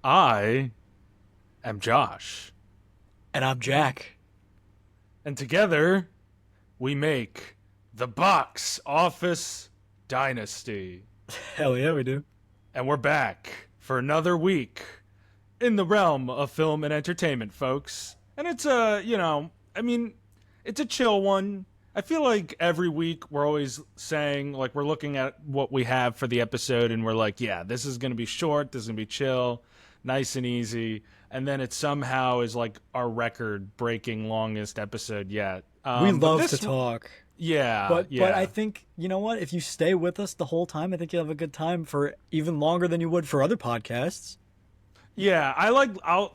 I am Josh, And I'm Jack. and together we make the Box Office Dynasty. Hell yeah, we do. And we're back for another week in the realm of film and entertainment, folks. And it's it's a chill one. I feel like every week we're always saying, like, we're looking at what we have for the episode and we're like, yeah, this is going to be short, this is going to be chill, nice and easy. And then it somehow is like our record breaking longest episode yet. We But love to this, talk. yeah, But I yeah. think, you know what? If you stay with us the whole time, I think you'll have a good time for even longer than you would for other podcasts. Yeah,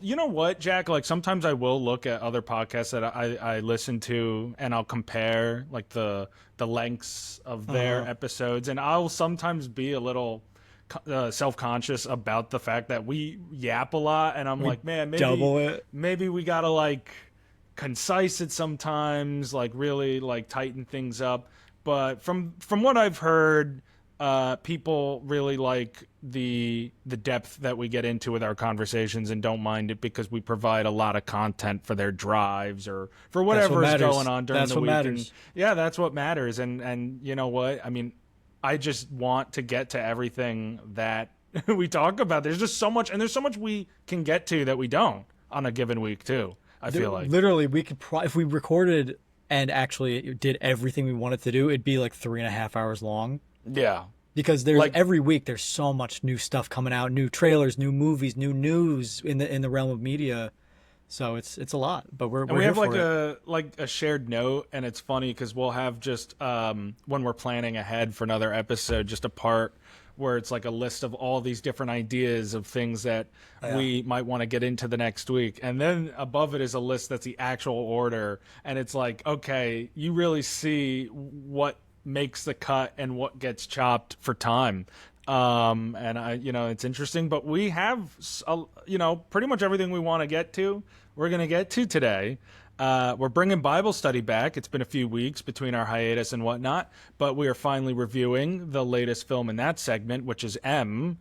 you know what, Jack? Like sometimes I will look at other podcasts that I listen to and I'll compare like the lengths of their Uh, episodes, and I'll sometimes be a little self conscious about the fact that we yap a lot, and I'm we like, man, double it. maybe we gotta like concise it sometimes, like really like tighten things up. But from what I've heard, people really like the depth that we get into with our conversations and don't mind it because we provide a lot of content for their drives or for That's what whatever is going matters. on during That's the what week. And matters. yeah, that's what matters. And you know what? I mean, I just want to get to everything that we talk about. There's just so much, and there's so much we can get to that we don't on a given week too. I feel like. Literally, we could if we recorded and actually did everything we wanted to do, it'd be like 3.5 hours long. Yeah. Because there's Like, every week there's so much new stuff coming out, new trailers, new movies, new news in the realm of media. So it's a lot, but and we're we here have for it. like a shared note, and it's funny because we'll have just when we're planning ahead for another episode, just a part where it's like a list of all these different ideas of things that Yeah. we might want to get into the next week, and then above it is a list that's the actual order, and it's like, okay, you really see what makes the cut and what gets chopped for time. And it's interesting, but we have, pretty much everything we want to get to, we're going to get to today. We're bringing Bible study back. It's been a few weeks between our hiatus and whatnot, but we are finally reviewing the latest film in that segment, which is M.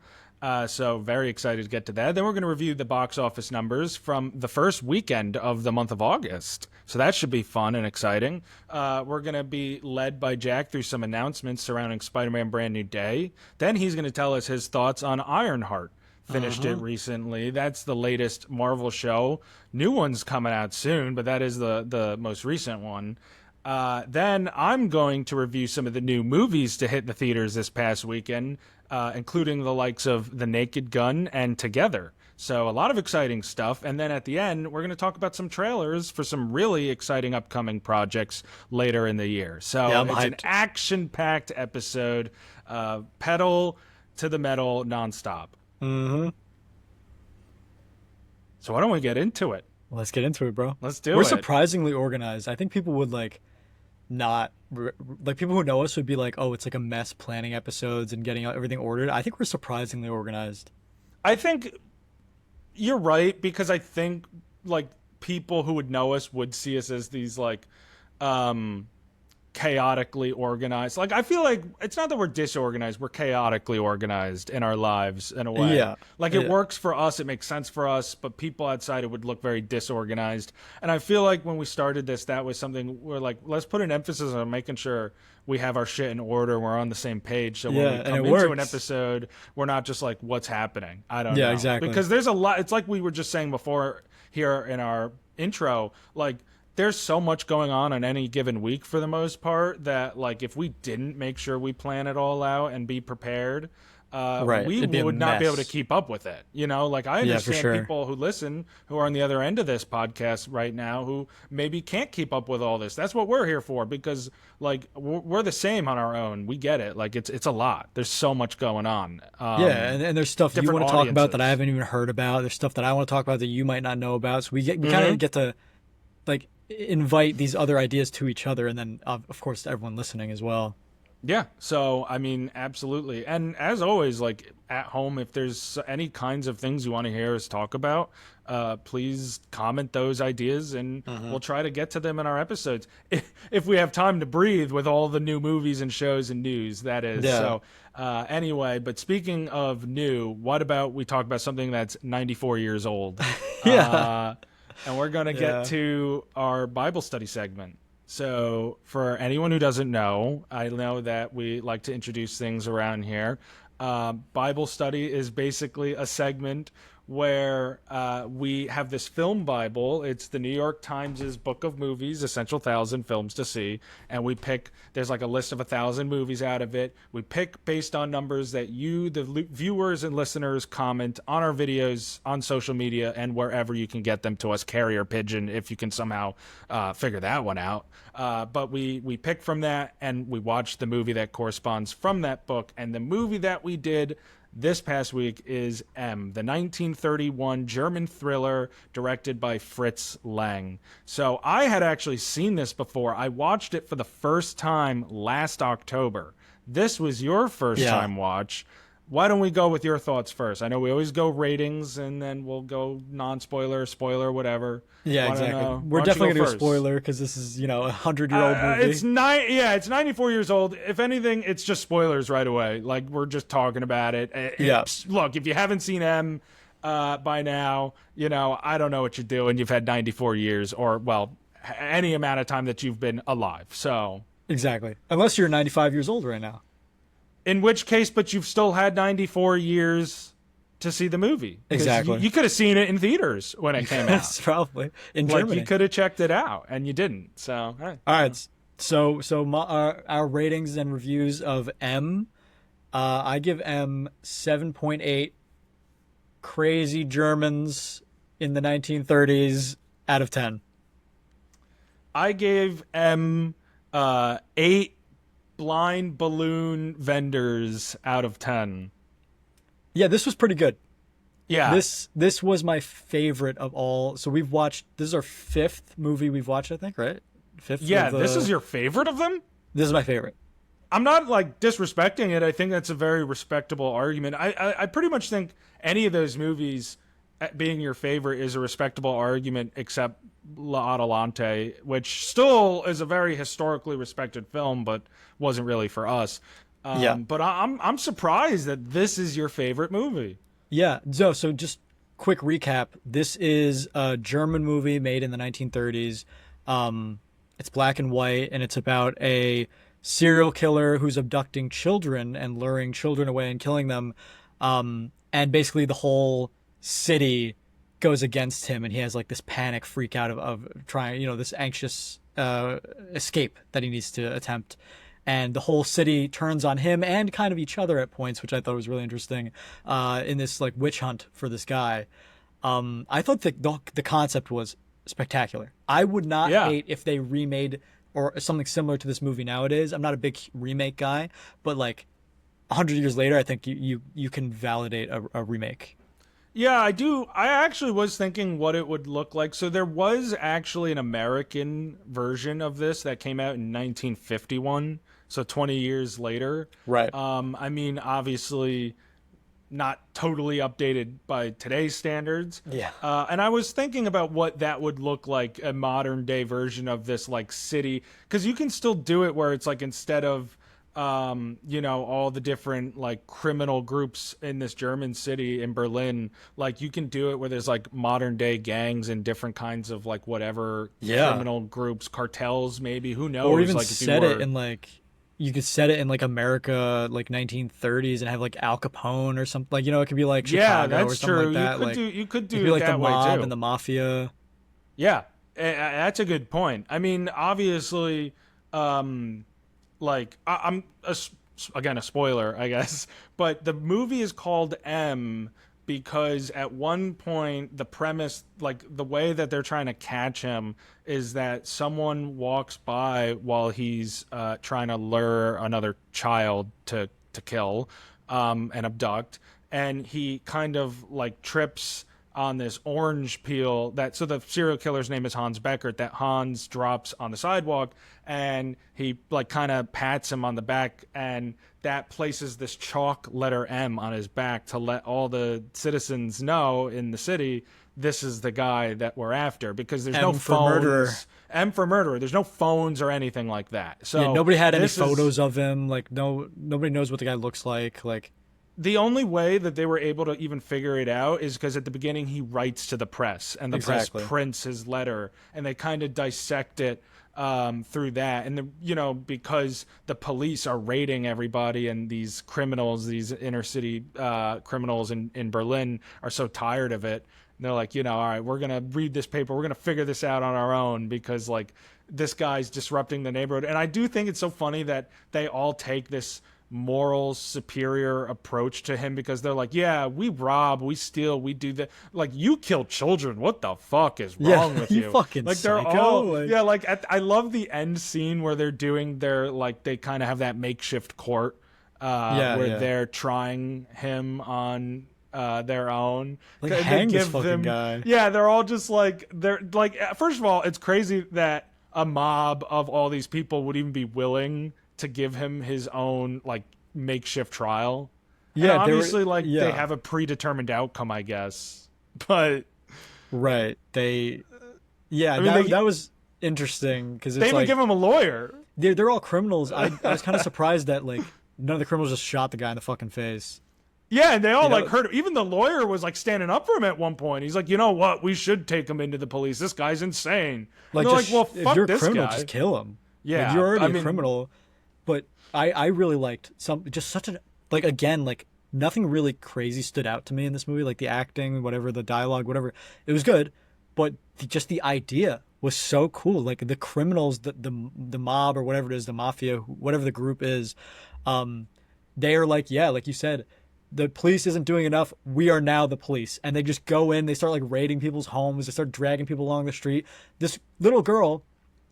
So very excited to get to that. Then we're going to review the box office numbers from the first weekend of the month of August. So that should be fun and exciting. We're going to be led by Jack through some announcements surrounding Spider-Man Brand New Day. Then he's going to tell us his thoughts on Ironheart. Finished it Uh-huh. recently. That's the latest Marvel show. New one's coming out soon, but that is the most recent one. Then I'm going to review some of the new movies to hit the theaters this past weekend, including the likes of The Naked Gun and Together. So a lot of exciting stuff. And then at the end, we're going to talk about some trailers for some really exciting upcoming projects later in the year. Yeah, So I'm it's an hyped. action-packed episode, pedal to the metal nonstop. Mm-hmm. So why don't we get into it? Let's get into it, bro. Let's We're do it. surprisingly organized. I think people would like not like people who know us would be like, "Oh, it's like a mess planning episodes and getting everything ordered." I think we're surprisingly organized. I think you're right because I think like people who would know us would see us as these like um chaotically organized. Like I feel like it's not that we're disorganized, we're chaotically organized in our lives in a way. Yeah. Like it Yeah. works for us, it makes sense for us, but people outside it would look very disorganized. And I feel like when we started this, that was something we're like, let's put an emphasis on making sure we have our shit in order, we're on the same page. So when Yeah, we and come it into an works. episode, we're not just like, what's happening? I don't Yeah, know. exactly. Because there's a lot, it's like we were just saying before here in our intro, like there's so much going on any given week for the most part that like if we didn't make sure we plan it all out and be prepared, Right. we It'd be a would not be able to mess. keep up with it. Like I Yeah, for understand sure. people who listen who are on the other end of this podcast right now who maybe can't keep up with all this. That's what we're here for because like we're the same on our own. We get it. Like it's a lot. There's so much going on. Yeah, and there's stuff you Different want to talk about that I audiences. haven't even heard about. There's stuff that I want to talk about that you might not know about. So we kind Hmm. of get to like invite these other ideas to each other, and then of course to everyone listening as well. Yeah. So, I mean, absolutely. And as always, like at home, if there's any kinds of things you want to hear us talk about, please comment those ideas and Uh-huh. we'll try to get to them in our episodes. If we have time to breathe with all the new movies and shows and news, that is. Yeah. So, anyway, but speaking of new, what about we talk about something that's 94 years old? Yeah. Uh, and we're going to get Yeah. to our Bible study segment. So, for anyone who doesn't know, I know that we like to introduce things around here. Bible study is basically a segment where we have this film Bible. It's the New York Times' book of movies, Essential 1,000 Films to See. And we pick, there's like a list of 1,000 movies out of it. We pick based on numbers that you, the viewers and listeners, comment on our videos on social media and wherever you can get them to us, carrier pigeon, if you can somehow figure that one out. But we pick from that and we watch the movie that corresponds from that book. And the movie that we did this past week is M, the 1931 German thriller directed by Fritz Lang. So I had actually seen this before. I watched it for the first time last October. This was your first Yeah. time watch. Why don't we go with your thoughts first? I know we always go ratings and then we'll go non-spoiler, spoiler, whatever. Yeah, Why don't, exactly. why We're don't you definitely gonna go first? spoiler because this is, 100-year-old movie. It's 94 years old. If anything, it's just spoilers right away. Like we're just talking about it. Yeah. Look, if you haven't seen M by now, I don't know what you're doing. You've had 94 years, or well, any amount of time that you've been alive. So, Exactly. Unless you're 95 years old right now. in which case, but you've still had 94 years to see the movie. 'Cause Exactly. You could have seen it in theaters when it came out. That's probably in Like Germany. you could have checked it out, and you didn't. So, hey. All right. Our ratings and reviews of M. I give M 7.8 crazy Germans in the 1930s out of 10. I gave M 8 blind balloon vendors out of 10. Yeah, this was pretty good. Yeah. This was my favorite of all. So we've watched. This is our fifth movie we've watched, I think, right? Fifth. Yeah, of the- this is your favorite of them? This is my favorite. I'm not like disrespecting it. I think that's a very respectable argument. I pretty much think any of those movies being your favorite is a respectable argument, except La Adelante, which still is a very historically respected film, but wasn't really for us. Yeah. But I'm surprised that this is your favorite movie. Yeah. So just quick recap. This is a German movie made in the 1930s. It's black and white, and it's about a serial killer who's abducting children and luring children away and killing them. And basically the whole city goes against him, and he has like this panic freak out of trying, this anxious escape that he needs to attempt. And the whole city turns on him and kind of each other at points, which I thought was really interesting, in this like witch hunt for this guy. I thought the concept was spectacular. I would not hate if they remade or something similar to this movie nowadays. I'm not a big remake guy, but like 100 years later, I think you can validate a remake. Yeah, I do. I actually was thinking what it would look like. So there was actually an American version of this that came out in 1951, so 20 years later. Right. I mean, obviously not totally updated by today's standards. Yeah. And I was thinking about what that would look like, a modern day version of this like city, because you can still do it where it's like instead of all the different like criminal groups in this German city in Berlin, like you can do it where there's like modern day gangs and different kinds of like whatever criminal groups, cartels, maybe, who knows? Or even like set it in like, you could set it in like America, like 1930s, and have like Al Capone or something. Like, it could be like Chicago or something true. like that. You could do it could be it like that the way mob too. and the mafia. Yeah, that's a good point. I mean, obviously, like again a spoiler, I guess, but the movie is called M because at one point the premise, like the way that they're trying to catch him, is that someone walks by while he's trying to lure another child to kill and abduct, and he kind of like trips on this orange peel that so the serial killer's name is Hans Beckert, that Hans drops on the sidewalk, and he like kind of pats him on the back, and that places this chalk letter M on his back to let all the citizens know in the city this is the guy that we're after, because there's M no for phones. murderer. M for murderer. There's no phones or anything like that. So Yeah, nobody had any this is- photos of him. Like, nobody knows what the guy looks like. Like, The only way that they were able to even figure it out is because at the beginning he writes to the press, and the Exactly. press prints his letter, and they kind of dissect it through that. And because the police are raiding everybody, and these criminals, these inner city criminals in Berlin, are so tired of it. And they're like, all right, we're gonna read this paper, we're gonna figure this out on our own, because like this guy's disrupting the neighborhood. And I do think it's so funny that they all take this moral superior approach to him, because they're like, yeah, we rob, we steal, we do that, like, you kill children, what the fuck is wrong with you you? fucking Like they're psycho. all Like- yeah, like I love the end scene where they're doing their, like, they kind of have that makeshift court where yeah. they're trying him on their own. Like, They hang this give fucking them- guy. Yeah, they're all just like, they're like, first of all, it's crazy that a mob of all these people would even be willing to give him his own like makeshift trial. Yeah, And they were- obviously, like, yeah. they have a predetermined outcome, I guess. But right. Yeah, mean, that was interesting because they it's even like give him a lawyer. they're all criminals. I was kind of surprised that like none of the criminals just shot the guy in the fucking face. Yeah, and they all You know- like hurt him. Even the lawyer was like standing up for him at one point. He's like, you know what? We should take him into the police. This guy's insane. Like, And they're just, like, well, if fuck you're a this criminal, guy. just kill him. Yeah, like, you're already I a mean- criminal. But I really liked just such an like again like nothing really crazy stood out to me in this movie. Like the acting, whatever, the dialogue, whatever, it was good. But just the idea was so cool. Like the criminals, the mob or whatever it is, the mafia, whatever the group is, they are like, yeah, like you said, the police isn't doing enough. We are now the police, and they just go in. They start like raiding people's homes. They start dragging people along the street. This little girl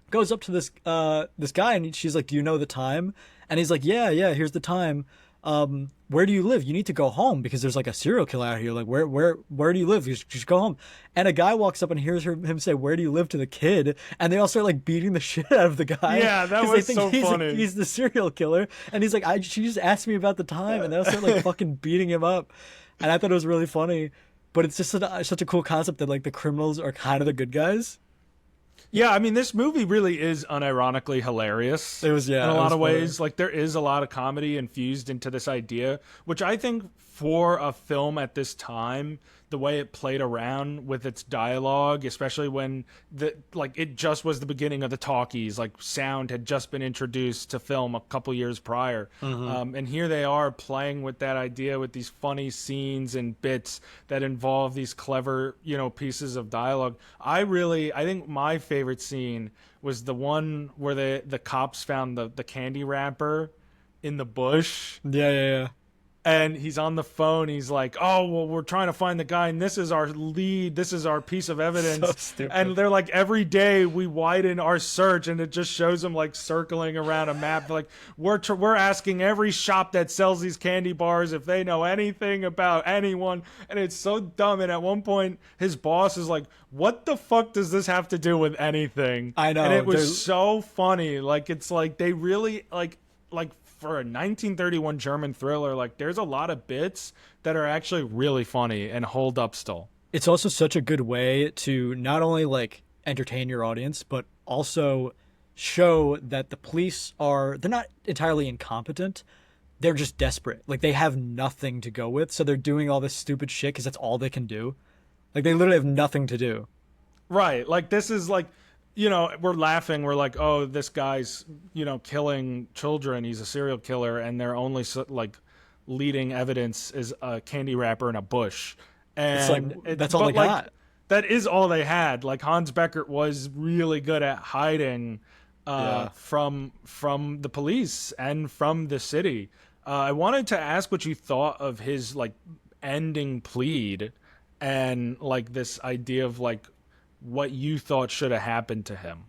goes up to this guy, and she's like, "Do you know the time?" And he's like, "Yeah, here's the time. Where do you live? You need to go home because there's like a serial killer out here. Like, where do you live? You should just go home." And a guy walks up and hears him say, "Where do you live?" to the kid, and they all start like beating the shit out of the guy. Yeah, that 'cause was they so think funny. he's the serial killer, and he's like, she just asked me about the time," and they all start like fucking beating him up, and I thought it was really funny. But it's just such a cool concept that like the criminals are kind of the good guys. Yeah, I mean, this movie really is unironically hilarious. It was, yeah, in a it lot was of funny. ways. Like, there is a lot of comedy infused into this idea, which I think for a film at this time, the way it played around with its dialogue, especially when it just was the beginning of the talkies, like sound had just been introduced to film a couple years prior, and here they are playing with that idea with these funny scenes and bits that involve these clever, pieces of dialogue. I think my favorite scene was the one where the cops found the candy wrapper in the bush. Yeah. And he's on the phone. He's like, "Oh, well, we're trying to find the guy, and this is our lead. This is our piece of evidence." So stupid. And they're like, every day we widen our search, and it just shows him like circling around a map. Like, we're asking every shop that sells these candy bars if they know anything about anyone. And it's so dumb. And at one point, his boss is like, "What the fuck does this have to do with anything?" I know, And it was there's- so funny. Like, it's like they really like for a 1931 German thriller, like there's a lot of bits that are actually really funny and hold up still. It's also such a good way to not only like entertain your audience, but also show that the police they're not entirely incompetent. They're just desperate. Like they have nothing to go with. So they're doing all this stupid shit because that's all they can do. Like they literally have nothing to do. Right. Like this is like, we're laughing. We're like, oh, this guy's, killing children. He's a serial killer. And their only like leading evidence is a candy wrapper in a bush. And It's like, that's all they got. That is all they had. Like Hans Beckert was really good at hiding from the police and from the city. I wanted to ask what you thought of his like ending plead and like this idea of like what you thought should have happened to him.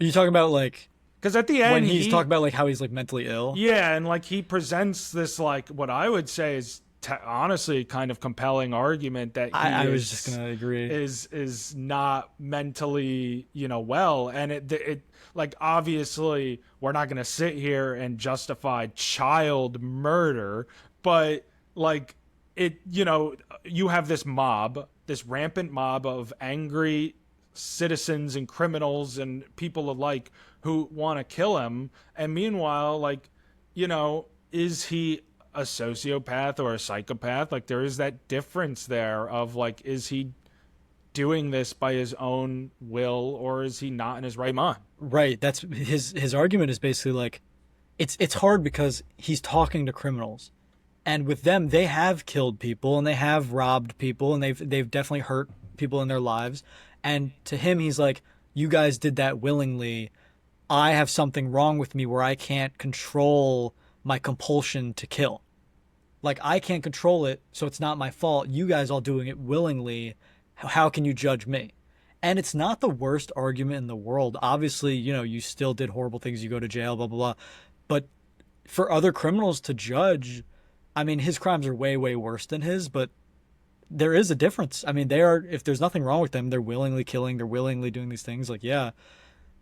Are you talking about like Because at the end, when he's talking about like how he's like mentally ill? yeah, and like he presents this like what I would say is honestly kind of compelling argument that I he was just gonna agree. is not mentally, well. And it like, obviously we're not going to sit here and justify child murder, but like, it you have this mob, this rampant mob of angry citizens and criminals and people alike who want to kill him. And meanwhile, like, is he a sociopath or a psychopath? Like, there is that difference there of like, is he doing this by his own will, or is he not in his right mind? Right. That's his argument is basically like it's hard because he's talking to criminals. And with them, they have killed people and they have robbed people and they've definitely hurt people in their lives. And to him, he's like, "You guys did that willingly. I have something wrong with me where I can't control my compulsion to kill. Like I can't control it, so it's not my fault. You guys all doing it willingly. How can you judge me?" And it's not the worst argument in the world. Obviously, you still did horrible things. You go to jail, blah blah blah. But for other criminals to judge, I mean, his crimes are way way worse than his, but there is a difference. I mean, they are, if there's nothing wrong with them, they're willingly killing, they're willingly doing these things, like, yeah.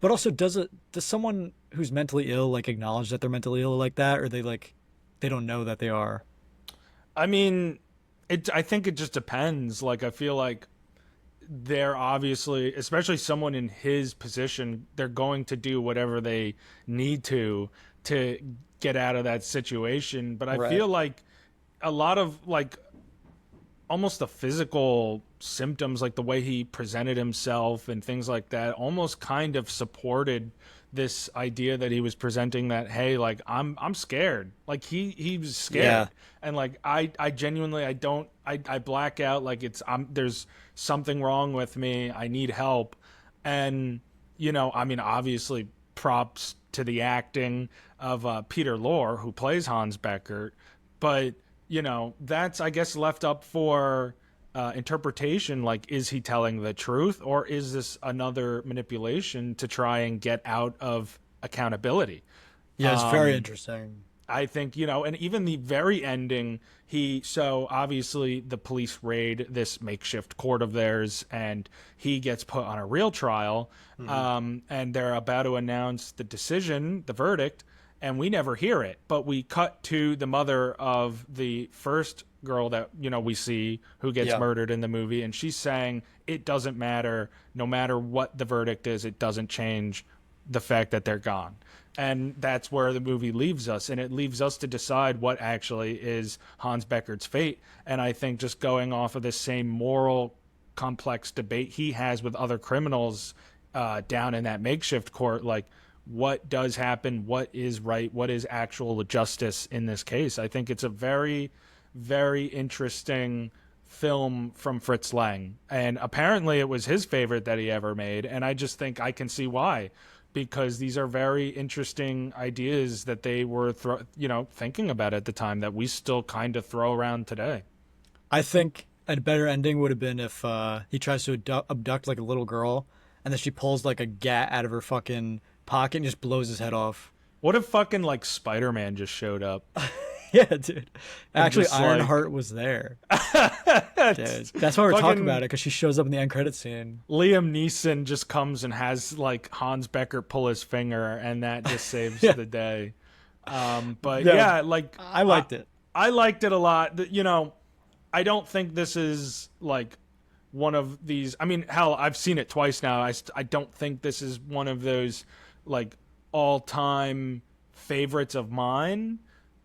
But also, does someone who's mentally ill like acknowledge that they're mentally ill like that, or they don't know that they are? I mean, I think it just depends. Like, I feel like they're obviously, especially someone in his position, they're going to do whatever they need to get out of that situation. But I Right. feel like a lot of like, almost the physical symptoms, like the way he presented himself and things like that, almost kind of supported this idea that he was presenting, that, hey, like, I'm scared. Like, he was Yeah. scared. And like, I genuinely, I black out. Like, there's something wrong with me, I need help. And I mean, obviously props to the acting of Peter Lorre, who plays Hans Beckert. But that's, I guess, left up for interpretation. Like, is he telling the truth, or is this another manipulation to try and get out of accountability? Yeah, it's very um interesting. I think, and even the very ending, so obviously the police raid this makeshift court of theirs, and he gets put on a real trial. Hmm. And they're about to announce the decision, the verdict, and we never hear it. But we cut to the mother of the first girl that, we see, who gets Yeah. murdered in the movie, and she's saying it doesn't matter. No matter what the verdict is, it doesn't change the fact that they're gone. And that's where the movie leaves us, and it leaves us to decide what actually is Hans Beckert's fate. And I think, just going off of this same moral complex debate he has with other criminals down in that makeshift court, like, what does happen, what is right, what is actual justice in this case? I think it's a very, very interesting film from Fritz Lang, and apparently it was his favorite that he ever made. And I just think I can see why, because these are very interesting ideas that they were thinking about at the time, that we still kind of throw around today. I think a better ending would have been if he tries to abduct like a little girl, and then she pulls like a gat out of her fucking pocket and just blows his head off. What if fucking like Spider-Man just showed up Yeah, dude. and Actually, just like Ironheart was there. Dude, that's why we're talking about fucking it, because she shows up in the end credit scene. Liam Neeson just comes and has like Hans Becker pull his finger, and that just saves Yeah, the day. But yeah. yeah, like, I liked it. I liked it a lot. I don't think this is like one of these. I mean, hell, I've seen it twice now. I don't think this is one of those like all time favorites of mine.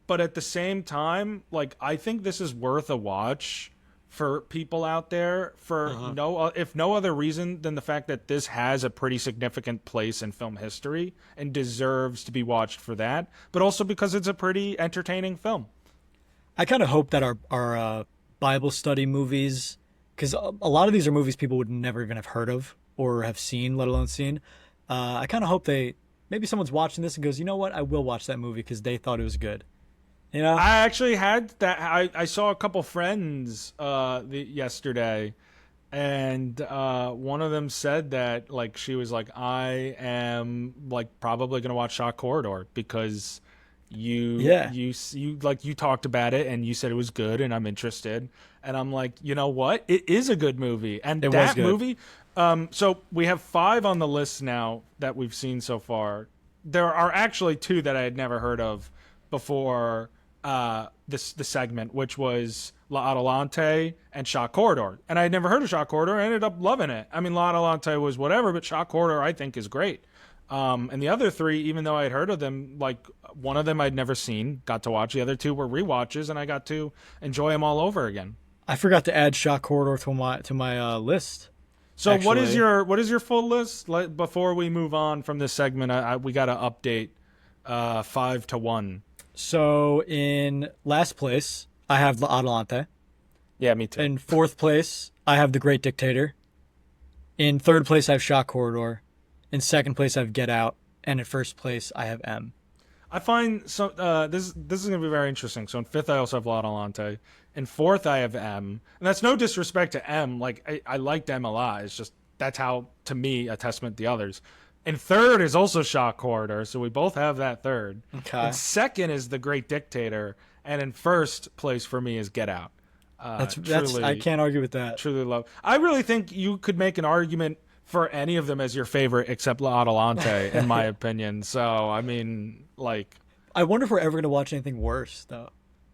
But at the same time, like, I think this is worth a watch for people out there, for Uh-huh. no, if no other reason than the fact that this has a pretty significant place in film history and deserves to be watched for that, but also because it's a pretty entertaining film. I kind of hope that our Bible study movies, because a lot of these are movies people would never even have heard of or have seen, let alone seen. I kind of hope maybe someone's watching this and goes, you know what, I will watch that movie because they thought it was good. You know? I actually had that. I saw a couple friends yesterday, and one of them said that, like, she was like, I am like probably gonna watch Shock Corridor because Yeah, You talked about it and you said it was good and I'm interested, and I'm like, you know what, it is a good movie. And it was that good. movie, so we have 5 on the list now that we've seen so far. There are actually 2 that I had never heard of before this the segment, which was La Adelante and Shot Corridor, and I had never heard of Shot Corridor. I ended up loving it. I mean, La Adelante was whatever, but Shot Corridor I think is great. And the other 3, even though I had heard of them, like one of them I'd never seen, got to watch. The other 2 were rewatches, and I got to enjoy them all over again. I forgot to add Shot Corridor to my list. So, Actually, what is your full list? Before we move on from this segment, we got to update 5 to 1. so in last place I have La Adelante. Yeah, me too. In fourth place I have The Great Dictator. In third place I have Shot Corridor. In second place I have Get Out, and in first place I have M. I find so this is gonna be very interesting. So in fifth I also have La Adelante. In fourth I have M, and that's no disrespect to M. Like I liked M a lot. It's just that's how to me a testament to the others. In third is also Shot Corridor, so we both have that third. Okay. And second is The Great Dictator, and in first place for me is Get Out. That's I can't argue with that. Truly love. I really think you could make an argument for any of them as your favorite except La Adelante, in my opinion. So I mean, like I wonder if we're ever going to watch anything worse, though.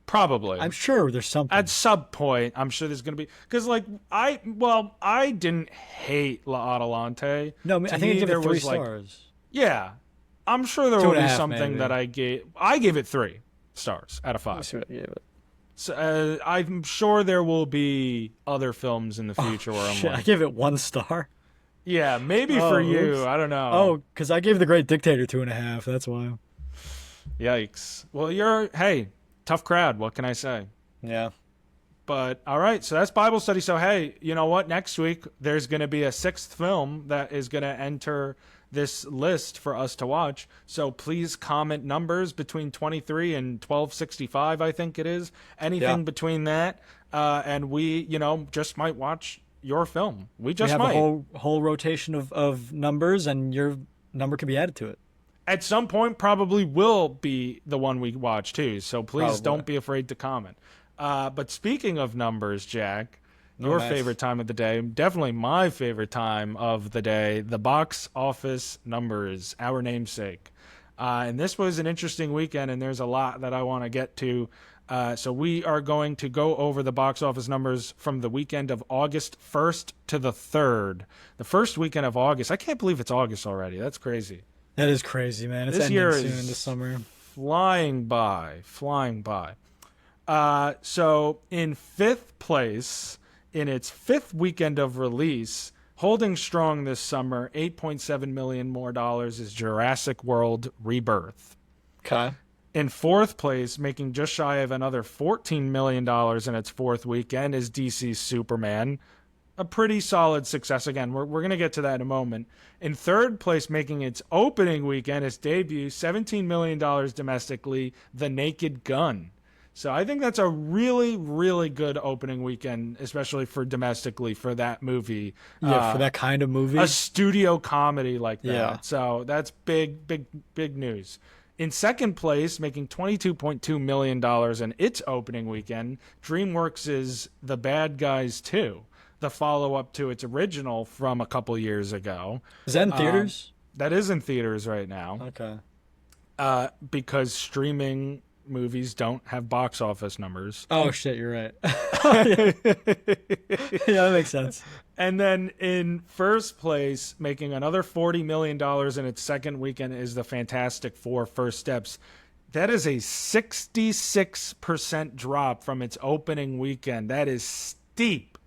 probably. I'm sure there's something. At some point, I'm sure there's going to be because like I didn't hate La Adelante. No, I To think me, I give there it 3 was, like, stars. yeah, I'm sure there Two will and a be half, something maybe. that I gave it 3 stars out of Let me 5. see what I gave it. So, I'm sure there will be other films in the future where I'm Shit, I like, gave it 1 star. yeah, maybe Oh, for you, oops. I don't know. Oh, because I gave The Great Dictator 2.5. That's why. Yikes. Well, hey, tough crowd. What can I say? Yeah. But all right, so that's Bible study. So hey, you know what? Next week there's going to be a 6th film that is going to enter this list for us to watch. So please comment numbers between 23 and 1265, I think it is. Anything Yeah. between that, and we, just might watch your film. We We just have might. a whole rotation of numbers, and your number can be added to it. At some point probably will be the one we watch too. So please Probably. don't be afraid to comment. But speaking of numbers, Jack, your nice. favorite time of the day, definitely my favorite time of the day, the box office numbers, our namesake. And this was an interesting weekend, and there's a lot that I want to get to. So we are going to go over the box office numbers from the weekend of August 1st to the 3rd. The first weekend of August. I can't believe it's August already. That's crazy. That is crazy, man. It's This ending year soon is this summer. flying by, flying by. So in 5th place, in its 5th weekend of release, holding strong this summer, $8.7 million more dollars is Jurassic World Rebirth. Okay. In 4th place, making just shy of another $14 million in its 4th weekend, is DC's Superman. A pretty solid success. Again, we're going to get to that in a moment. In 3rd place, making its opening weekend, its debut, $17 million domestically, The Naked Gun. So I think that's a really, really good opening weekend, especially for domestically for that movie. Yeah, for that kind of movie. A studio comedy like that. Yeah. So that's big, big, big news. In 2nd place, making $22.2 million in its opening weekend, DreamWorks' The Bad Guys 2, the follow-up to its original from a couple years ago. Is that in theaters? That is in theaters right now Okay. because streaming movies don't have box office numbers. Oh shit, you're right. Yeah, that makes sense. And then in 1st place, making another $40 million in its 2nd weekend, is the Fantastic Four: First Steps. That is a 66% drop from its opening weekend. That is steep.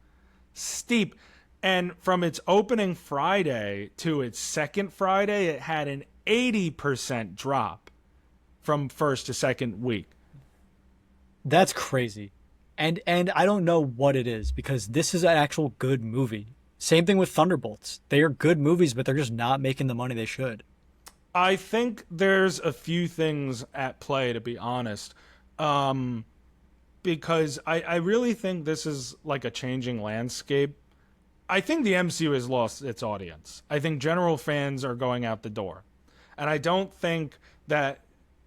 Steep. And from its opening Friday to its 2nd Friday, it had an 80% drop from 1st to 2nd week. That's crazy. And I don't know what it is, because this is an actual good movie. Same thing with Thunderbolts. They are good movies, but they're just not making the money they should. I think there's a few things at play, to be honest. Because I really think this is like a changing landscape. I think the MCU has lost its audience. I think general fans are going out the door. And I don't think that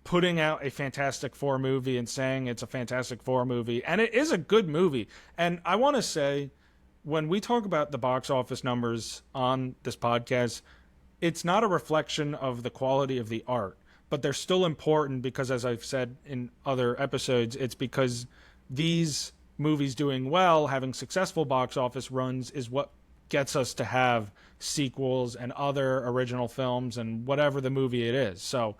putting out a Fantastic Four movie and saying it's a Fantastic Four movie, and it is a good movie. And I want to say, when we talk about the box office numbers on this podcast, it's not a reflection of the quality of the art, but they're still important because, as I've said in other episodes, it's because these movies doing well, having successful box office runs, is what gets us to have sequels and other original films and whatever the movie it is. So,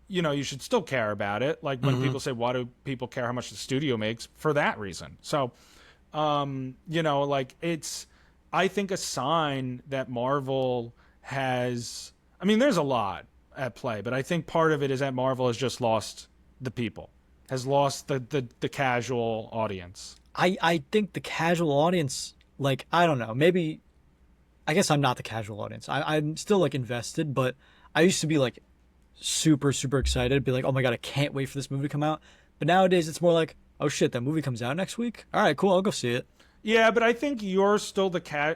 you should still care about it. Like when people say, why do people care how much the studio makes? For that reason. So, like it's, I think, a sign that Marvel has, I mean, there's a lot at play, but I think part of it is that Marvel has just lost the people, has lost the casual audience. I think the casual audience, like, I don't know, maybe, I guess I'm not the casual audience. I'm still like invested, but I used to be like super, super excited, be like, oh my God, I can't wait for this movie to come out. But nowadays it's more like, oh shit, that movie comes out next week? All right, cool, I'll go see it. Yeah, but I think you're still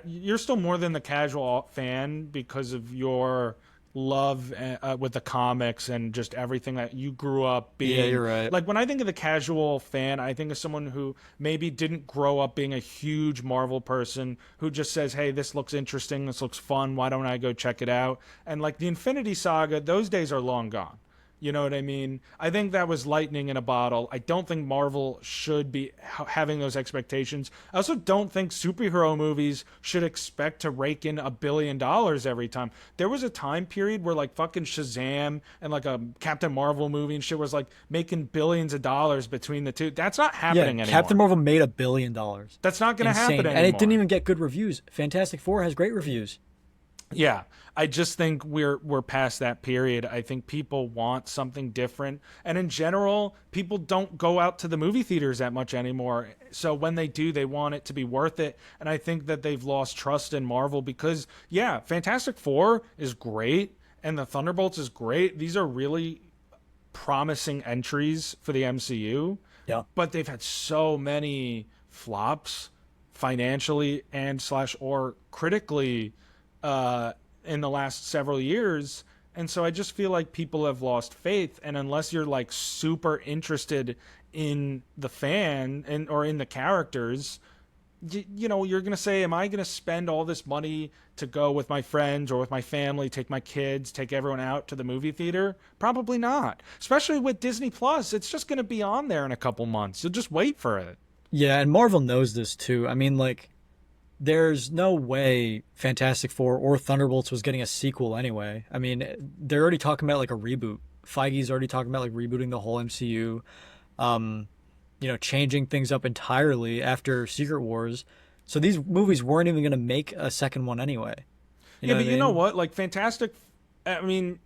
you're still more than the casual fan because of your love with the comics and just everything that you grew up Yeah, being. you're right. Like when I think of the casual fan, I think of someone who maybe didn't grow up being a huge Marvel person who just says, "Hey, this looks interesting, this looks fun, why don't I go check it out?" And like the Infinity Saga, those days are long gone. You know what I mean? I think that was lightning in a bottle. I don't think Marvel should be having those expectations. I also don't think superhero movies should expect to rake in $1 billion every time. There was a time period where like fucking Shazam and like a Captain Marvel movie and shit was like making billions of dollars between the two. That's not Yeah, happening anymore. Captain Marvel made $1 billion. That's not going to happen Insane. anymore. And it didn't even get good reviews. Fantastic Four has great reviews. Yeah, I just think we're past that period. I think people want something different, and in general, people don't go out to the movie theaters that much anymore. So when they do, they want it to be worth it. And I think that they've lost trust in Marvel because, yeah, Fantastic Four is great, and the Thunderbolts is great. These are really promising entries for the MCU, Yeah. but they've had so many flops financially and slash or critically in the last several years. And so I just feel like people have lost faith. And unless you're like super interested in the fan and or in the characters, you're going to say, am I going to spend all this money to go with my friends or with my family, take my kids, take everyone out to the movie theater? Probably not. Especially with Disney Plus. It's just going to be on there in a couple months. You'll just wait for it. Yeah, and Marvel knows this too. I mean, like, there's no way Fantastic Four or Thunderbolts was getting a sequel anyway. I mean, they're already talking about like a reboot. Feige's already talking about like rebooting the whole MCU, changing things up entirely after Secret Wars. So these movies weren't even going to make a second one anyway. Yeah, but you know mean? what? Like Fantastic, I mean,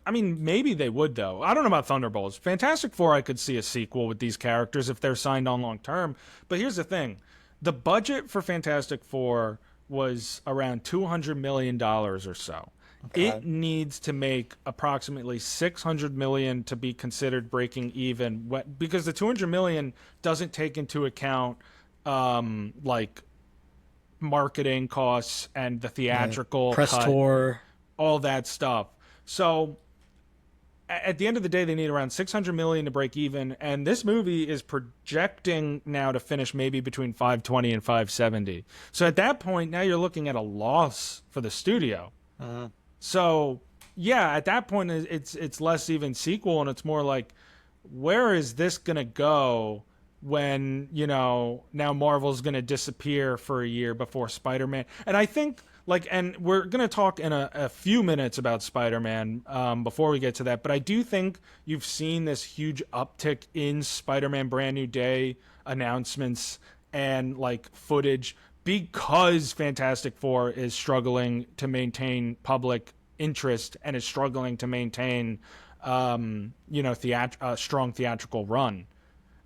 maybe they would though. I don't know about Thunderbolts. Fantastic Four, I could see a sequel with these characters if they're signed on long term. But here's the thing: the budget for Fantastic Four was around $200 million or so. Okay. It needs to make approximately $600 million to be considered breaking even, because the $200 million doesn't take into account like marketing costs and the theatrical Press cut, tour. all that stuff. So at the end of the day, they need around $600 million to break even, and this movie is projecting now to finish maybe between 520 and 570. So at that point, now you're looking at a loss for the studio. So yeah, at that point, it's less even sequel, and it's more like, where is this gonna go when now Marvel's gonna disappear for a year before Spider-Man? And I think, like, and we're going to talk in a few minutes about Spider-Man before we get to that, but I do think you've seen this huge uptick in Spider-Man Brand New Day announcements and, like, footage because Fantastic Four is struggling to maintain public interest and is struggling to maintain, a strong theatrical run.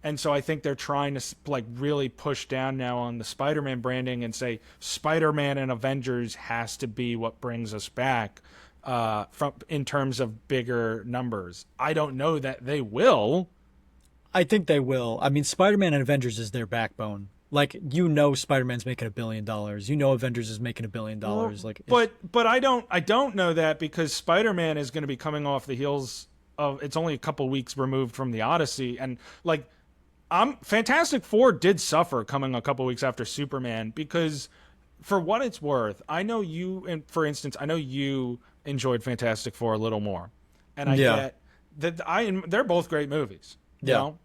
And so I think they're trying to like really push down now on the Spider-Man branding and say Spider-Man and Avengers has to be what brings us back from in terms of bigger numbers. I don't know that they will. I think they will. I mean, Spider-Man and Avengers is their backbone. Like, Spider-Man's making $1 billion. Avengers is making $1 billion. Well, Like, but I don't know that because Spider-Man is going to be coming off the heels it's only a couple weeks removed from the Odyssey, and like Fantastic Four did suffer coming a couple weeks after Superman because, for what it's worth, I know you, and for instance, I know you enjoyed Fantastic Four a little more, and I Yeah. get that they're both great movies, you Yeah. know.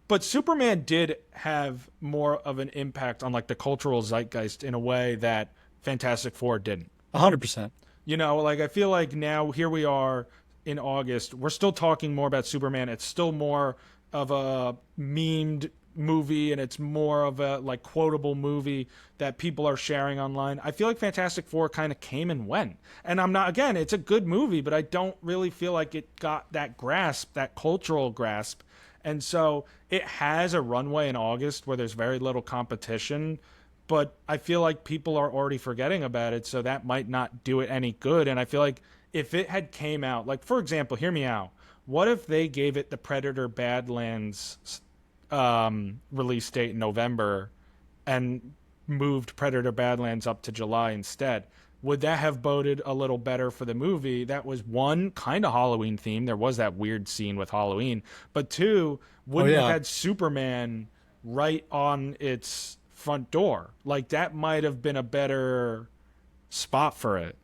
But Superman did have more of an impact on like the cultural zeitgeist in a way that Fantastic Four didn't. 100%. You know, like I feel like now here we are in August, we're still talking more about Superman. It's still more of a memed movie and it's more of a like quotable movie that people are sharing online. I feel like Fantastic Four kind of came and went. And I'm not again, it's a good movie, but I don't really feel like it got that grasp, that cultural grasp. And so it has a runway in August where there's very little competition, but I feel like people are already forgetting about it, so that might not do it any good. And I feel like if it had came out, like for example, hear me out. What if they gave it the Predator Badlands release date in November and moved Predator Badlands up to July instead? Would that have boded a little better for the movie? That was one kind of Halloween theme. There was that weird scene with Halloween, but two, Oh wouldn't have yeah. had Superman right on its front door. Like that might have been a better spot for it.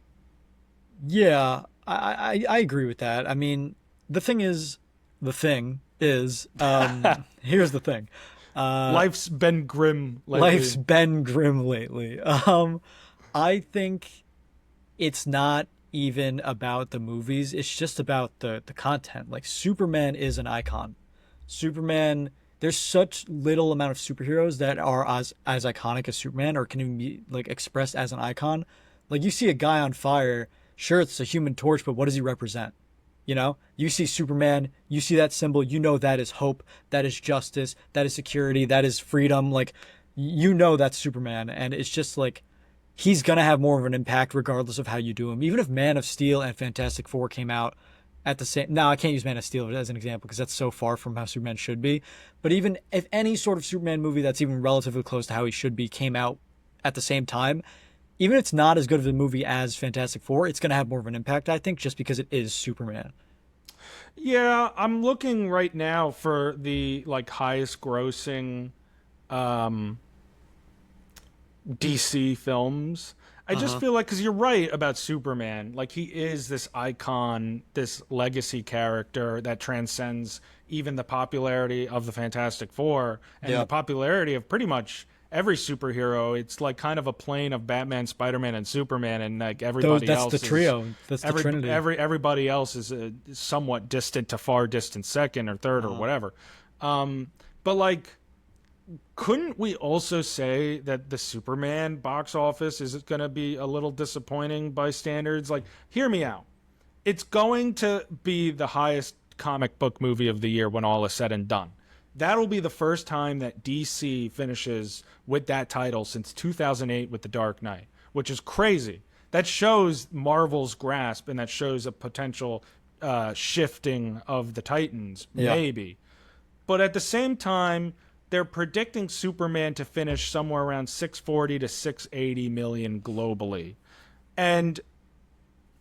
Yeah, I agree with that. I mean, the thing is, here's the thing. Uh, Life's been grim life's lately. been grim lately. I think it's not even about the movies. It's just about the content. Like Superman is an icon. Superman, there's such little amount of superheroes that are as iconic as Superman or can even be like expressed as an icon. Like you see a guy on fire, sure it's a human torch, but what does he represent? You know, you see Superman, you see that symbol, you know that is hope, that is justice, that is security, that is freedom. Like, you know that's Superman, and it's just like he's gonna have more of an impact regardless of how you do him. Even if Man of Steel and Fantastic Four came out at the same, now I can't use Man of Steel as an example because that's so far from how Superman should be. But even if any sort of Superman movie that's even relatively close to how he should be came out at the same time, even if it's not as good of a movie as Fantastic Four, it's going to have more of an impact, I think, just because it is Superman. Yeah, I'm looking right now for the like highest grossing um DC films. I Uh just huh. feel like cuz you're right about Superman. Like he is this icon, this legacy character that transcends even the popularity of the Fantastic Four and the Yeah. popularity of pretty much every superhero. It's like kind of a plane of Batman, Spider-Man and Superman and like Those everybody that's the else is trio. That's the Trinity. everybody else is a somewhat distant to far distant second or third or Uh whatever. But like, couldn't we also say that the Superman box office is going to be a little disappointing by standards? Like, hear me out. It's going to be the highest comic book movie of the year when all is said and done. That'll be the first time that DC finishes with that title since 2008 with The Dark Knight, which is crazy. That shows Marvel's grasp and that shows a potential shifting of the Titans, yeah. maybe. But at the same time, they're predicting Superman to finish somewhere around 640 to 680 million globally. And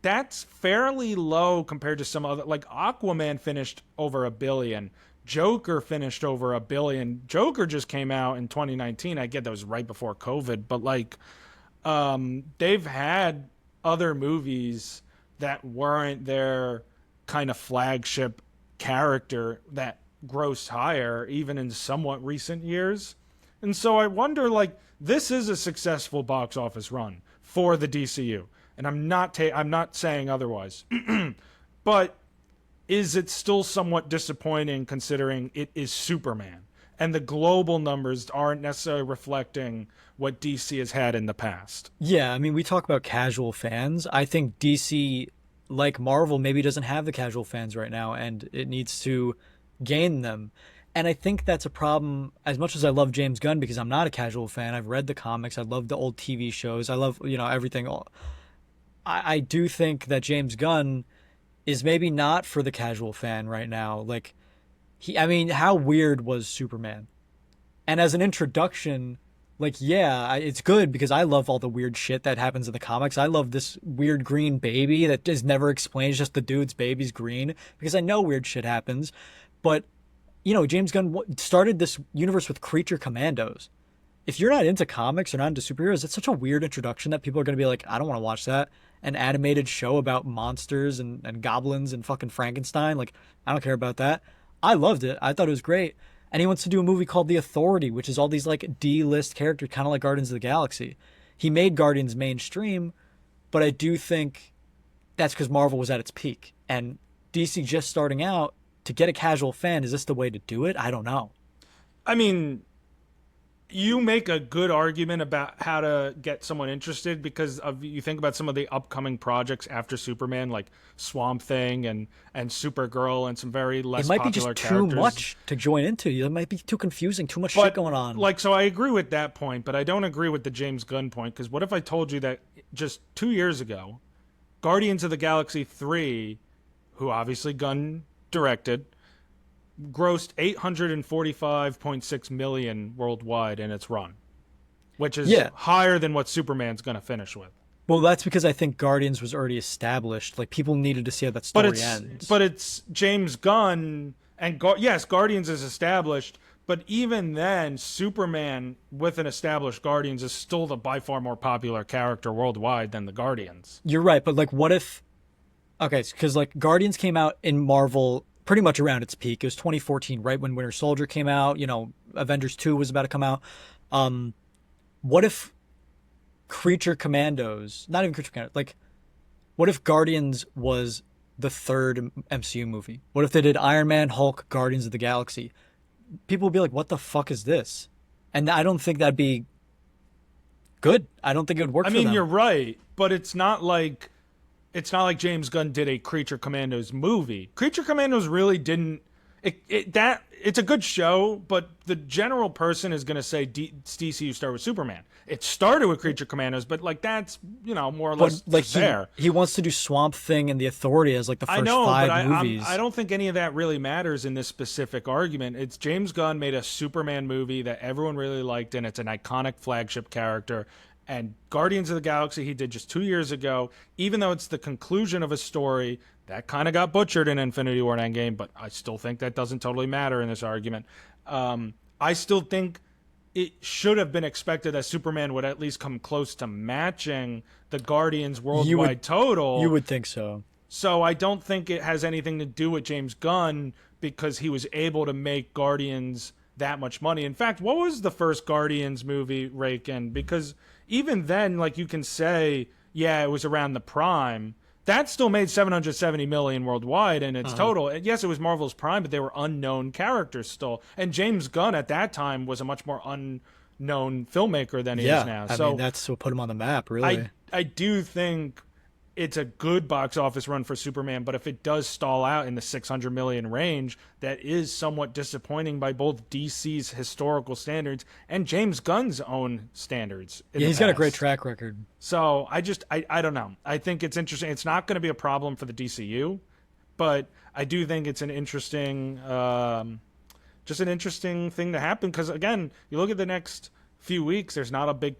that's fairly low compared to some other, like Aquaman finished over a billion. Joker finished over a billion. Joker just came out in 2019. I get that was right before COVID, but like they've had other movies that weren't their kind of flagship character that grossed higher even in somewhat recent years. And so I wonder like this is a successful box office run for the DCU. And I'm not saying otherwise. But is it still somewhat disappointing considering it is Superman and the global numbers aren't necessarily reflecting what DC has had in the past? Yeah, I mean, we talk about casual fans. I think DC, like Marvel, maybe doesn't have the casual fans right now, and it needs to gain them. And I think that's a problem. As much as I love James Gunn, because I'm not a casual fan, I've read the comics, I love the old TV shows, I love everything. I do think that James Gunn is maybe not for the casual fan right now. Like I mean, how weird was Superman? And as an introduction Like, yeah, it's good because I love all the weird shit that happens in the comics. I love this weird green baby that is never explained, it's just the dude's baby's green because I know weird shit happens. But, James Gunn started this universe with creature commandos. If you're not into comics or not into superheroes, it's such a weird introduction that people are going to be like, I don't want to watch that. An animated show about monsters and goblins and fucking Frankenstein. Like, I don't care about that. I loved it. I thought it was great. And he wants to do a movie called The Authority, which is all these like D-list characters, kind of like Guardians of the Galaxy. He made Guardians mainstream, but I do think that's because Marvel was at its peak. And DC just starting out, to get a casual fan, is this the way to do it? I don't know. I mean, you make a good argument about how to get someone interested because of you think about some of the upcoming projects after Superman, like Swamp Thing and Supergirl, and some very It less might be just popular too characters. much to join into. It might be too confusing, too much shit But going on. like, so I agree with that point, but I don't agree with the James Gunn point because what if I told you that just 2 years ago, Guardians of the Galaxy 3, who obviously Gunn directed, grossed 845.6 million worldwide in its run, which is Yeah. higher than what Superman's going to finish with. Well, that's because I think Guardians was already established. Like people needed to see how that But story it's ends. but it's James Gunn and yes, Guardians is established, but even then Superman with an established Guardians is still the by far more popular character worldwide than the Guardians. You're right, but like what if okay, because like Guardians came out in Marvel pretty much around its peak. It was 2014, right when Winter Soldier came out, Avengers 2 was about to come out. Um what if Creature Commandos, not even Creature Commandos, like what if Guardians was the third MCU movie? What if they did Iron Man, Hulk, Guardians of the Galaxy? People would be like, "What the fuck is this?" And I don't think that'd be good. I don't think it would work I for mean, you're them. right, but it's not like James Gunn did a Creature Commandos movie. Creature Commandos really didn't. It's a good show, but the general person is going to say DCU started with Superman. It started with Creature Commandos, but like that's more or But less like just there. he wants to do Swamp Thing and The Authority as like the I first know, but five I movies. I don't think any of that really matters in this specific argument. It's James Gunn made a Superman movie that everyone really liked, and it's an iconic flagship character. And Guardians of the Galaxy he did just 2 years ago, even though it's the conclusion of a story that kind of got butchered in Infinity War and Endgame, but I still think that doesn't totally matter in this argument. I still think it should have been expected that Superman would at least come close to matching the Guardians You would worldwide you total. would think so. So I don't think it has anything to do with James Gunn because he was able to make Guardians that much money. In fact, what was the first Guardians movie rake in? Because even then, like you can say, yeah, it was around the prime. That still made 770 million worldwide in its Uh-huh. total. And yes, it was Marvel's prime, but they were unknown characters still. And James Gunn at that time was a much more unknown filmmaker than he is Yeah, now. I mean So that's what put him on the map, I really. I do think it's a good box office run for Superman, but if it does stall out in the 600 million range, that is somewhat disappointing by both DC's historical standards and James Gunn's own standards in Yeah, the he's got a great past. track record. So I don't know. I think it's interesting. It's not going to be a problem for the DCU, but I do think it's an interesting just an interesting thing to happen because again, you look at the next few weeks, there's not a big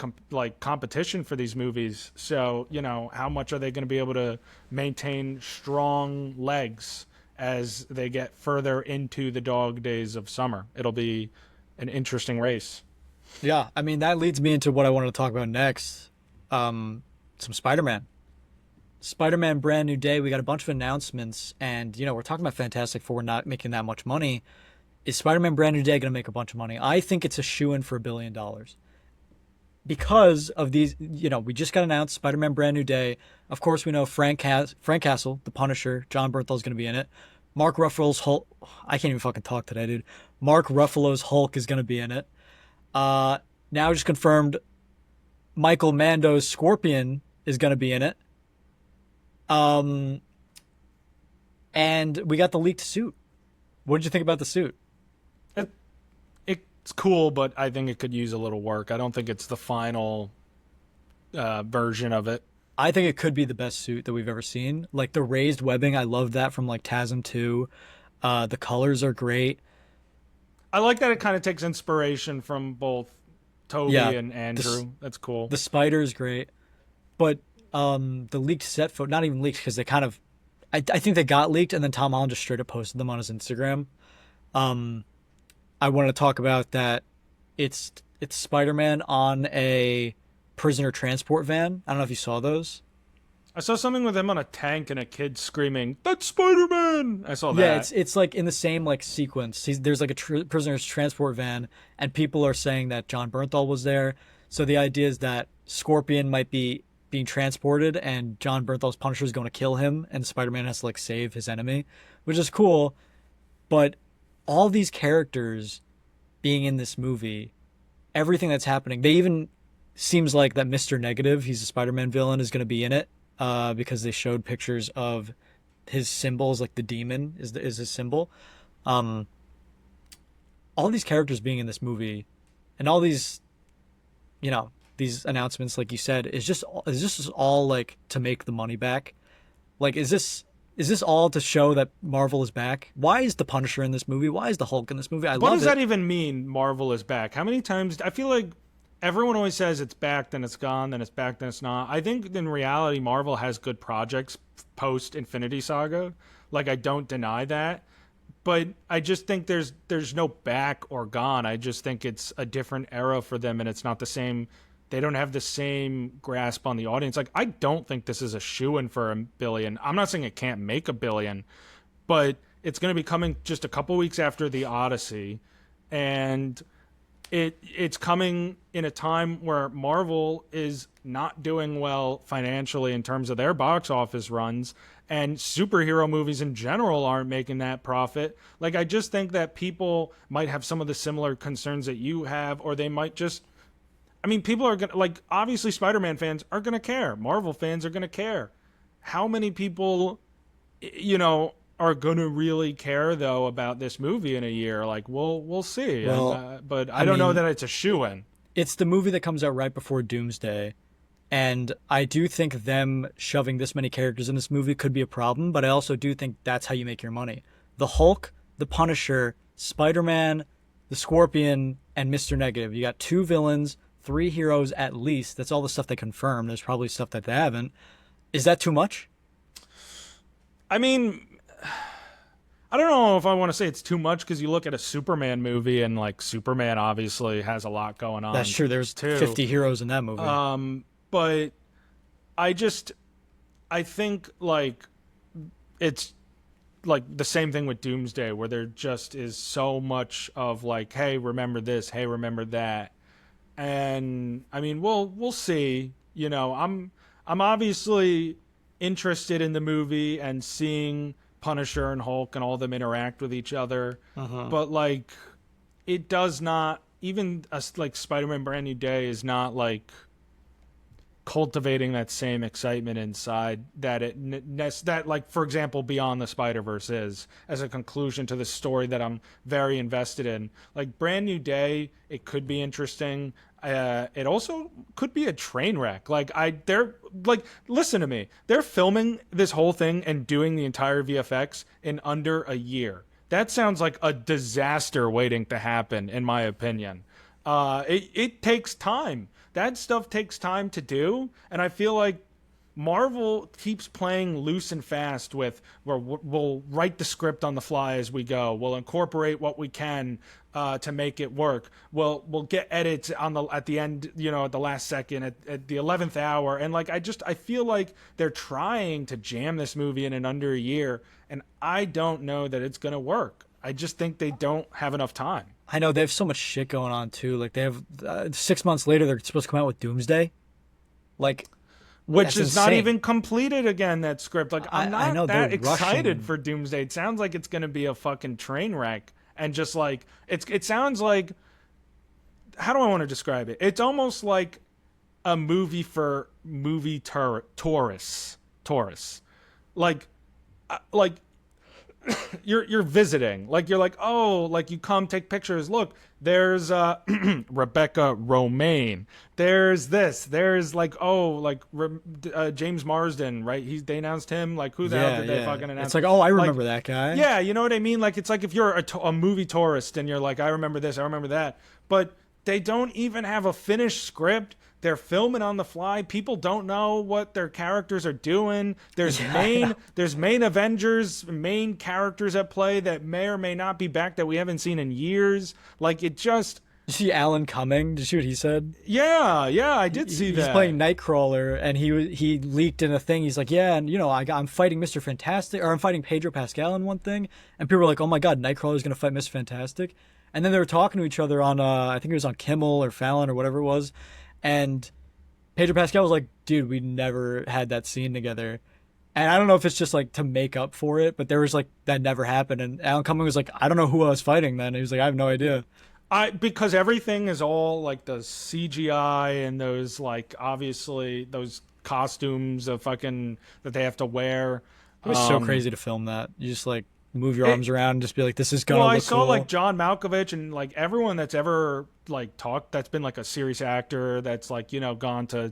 competition for these movies. So how much are they going to be able to maintain strong legs as they get further into the dog days of summer? It'll be an interesting race. Yeah, I mean that leads me into what I wanted to talk about next. Some Spider-Man. Spider-Man Brand New Day. We got a bunch of announcements, and we're talking about Fantastic Four not making that much money. Is Spider-Man Brand New Day going to make a bunch of money? I think it's a shoe-in for $1 billion because of these. We just got announced Spider-Man Brand New Day. Of course, we know Frank Castle, the Punisher, John Bernthal's going to be in it. Mark Ruffalo's Hulk. I can't even fucking talk today, dude. Mark Ruffalo's Hulk is going to be in it. Now just confirmed Michael Mando's Scorpion is going to be in it. Um, and we got the leaked suit. What did you think about the suit? It, it's cool, but I think it could use a little work. I don't think it's the final version of it. I think it could be the best suit that we've ever seen. Like the raised webbing, I love that from like TASM 2. The colors are great. I like that it kind of takes inspiration from both Yeah, Toby and this Andrew. That's cool. the spider is great, but the leaked set photo, not even leaked because they kind of, I think they got leaked and then Tom Holland just straight up posted them on his Instagram. Um, I want to talk about that. It's Spider-Man on a prisoner transport van. I don't know if you saw those. I saw something with him on a tank and a kid screaming, "That's Spider-Man!" I saw Yeah, that. it's like in the same like sequence. There's like a prisoner's transport van, and people are saying that John Bernthal was there. So the idea is that Scorpion might be being transported, and John Bernthal's Punisher is going to kill him, and Spider-Man has to like save his enemy, which is cool. But all these characters being in this movie, everything that's happening, they even seems like that Mr. Negative, he's a Spider-Man villain, is going to be in it, because they showed pictures of his symbols, like the demon is his symbol. Um, all these characters being in this movie, and all these, you know, these announcements, like you said, is just all like to make the money back. Like, is this all to show that Marvel is back? Why is the Punisher in this movie? Why is the Hulk in this movie? I What love does it. that even mean? Marvel is back. How many times? I feel like everyone always says it's back, then it's gone, then it's back, then it's not. I think in reality, Marvel has good projects post Infinity Saga. Like I don't deny that, but I just think there's no back or gone. I just think it's a different era for them, and it's not the same. They don't have the same grasp on the audience. Like I don't think this is a shoe-in for $1 billion. I'm not saying it can't make $1 billion, but it's going to be coming just a couple weeks after the Odyssey, and it's coming in a time where Marvel is not doing well financially in terms of their box office runs, and superhero movies in general aren't making that profit. Like I just think that people might have some of the similar concerns that you have, or they might just, I mean, people are going to, like, obviously Spider-Man fans are going to care. Marvel fans are going to care. How many people, are going to really care though about this movie in a year? Like, we'll see. Well, But I I don't know mean, that it's a shoe-in. it's the movie that comes out right before Doomsday, and I do think them shoving this many characters in this movie could be a problem. But I also do think that's how you make your money. The Hulk, the Punisher, Spider-Man, the Scorpion, and Mr. Negative. You got two villains, three heroes at least. That's all the stuff they confirmed. There's probably stuff that they haven't. Is that too much? I mean, I don't know if I want to say it's too much because you look at a Superman movie and like Superman obviously has a lot going That's on true. There's too. 50 heroes in that movie. But I just I think like it's like the same thing with Doomsday where there just is so much of like, hey, remember this, hey, remember that. And I mean, we'll see. I'm obviously interested in the movie and seeing Punisher and Hulk and all of them interact with each other, but like, it does not even like Spider-Man: Brand New Day is not like cultivating that same excitement inside that that like for example Beyond the Spider-Verse is as a conclusion to the story that I'm very invested in. Like Brand New Day, it could be interesting. It also could be a train wreck. They're like, listen to me, they're filming this whole thing and doing the entire VFX in under a year. That sounds like a disaster waiting to happen, in my opinion. It takes time. That stuff takes time to do, and I feel like Marvel keeps playing loose and fast with where we'll write the script on the fly as we go. We'll incorporate what we can to make it work. We'll get edits at the end, at the last second, at the 11th hour, and like I feel like they're trying to jam this movie in under a year, and I don't know that it's gonna work. I just think they don't have enough time. I know they have so much shit going on too. Like they have 6 months later, they're supposed to come out with Doomsday. Like Which that's is not insane. even completed again, that script. Like, I'm I know not they're that excited rushing. for Doomsday. It sounds like it's going to be a fucking train wreck. And just like, it sounds like, how do I want to describe it? It's almost like a movie for movie tourists. Tourists. Like, like you're visiting, like you're like, oh, like you come take pictures, look, there's Rebecca Romaine, there's this, there's like, oh, like James Marsden, right? They announced him, like who the hell Yeah, did they yeah. fucking announce? It's like, oh, I Like, remember that guy. yeah, you know what I mean? Like it's like if you're a movie tourist and you're like, I remember this, I remember that, but They don't even have a finished script. They're filming on the fly. People don't know what their characters are doing. Yeah, There's main Avengers, main characters at play that may or may not be back that we haven't seen in years. Like it just Did you see Alan Cumming? Did you see what he said? yeah, I did see He's playing that. Nightcrawler, and he leaked in a thing. He's like, yeah, and I'm fighting Mr. Fantastic, or I'm fighting Pedro Pascal in one thing, and people were like, oh my god, Nightcrawler's gonna fight Mr. Fantastic, and then they were talking to each other on I think it was on Kimmel or Fallon or whatever it was, and Pedro Pascal was like, dude, we never had that scene together. And I don't know if it's just like to make up for it, but there was like that never happened. And Alan Cumming was like, I don't know who I was fighting then. And he was like, I have no idea. I because everything is all like the CGI and those like obviously those costumes of fucking that they have to wear. It was so crazy to film that. You just like move your It, arms around and just be like, this is well, gonna I look saw like cool. John Malkovich and like everyone that's ever like talked that's been like a serious actor that's like gone to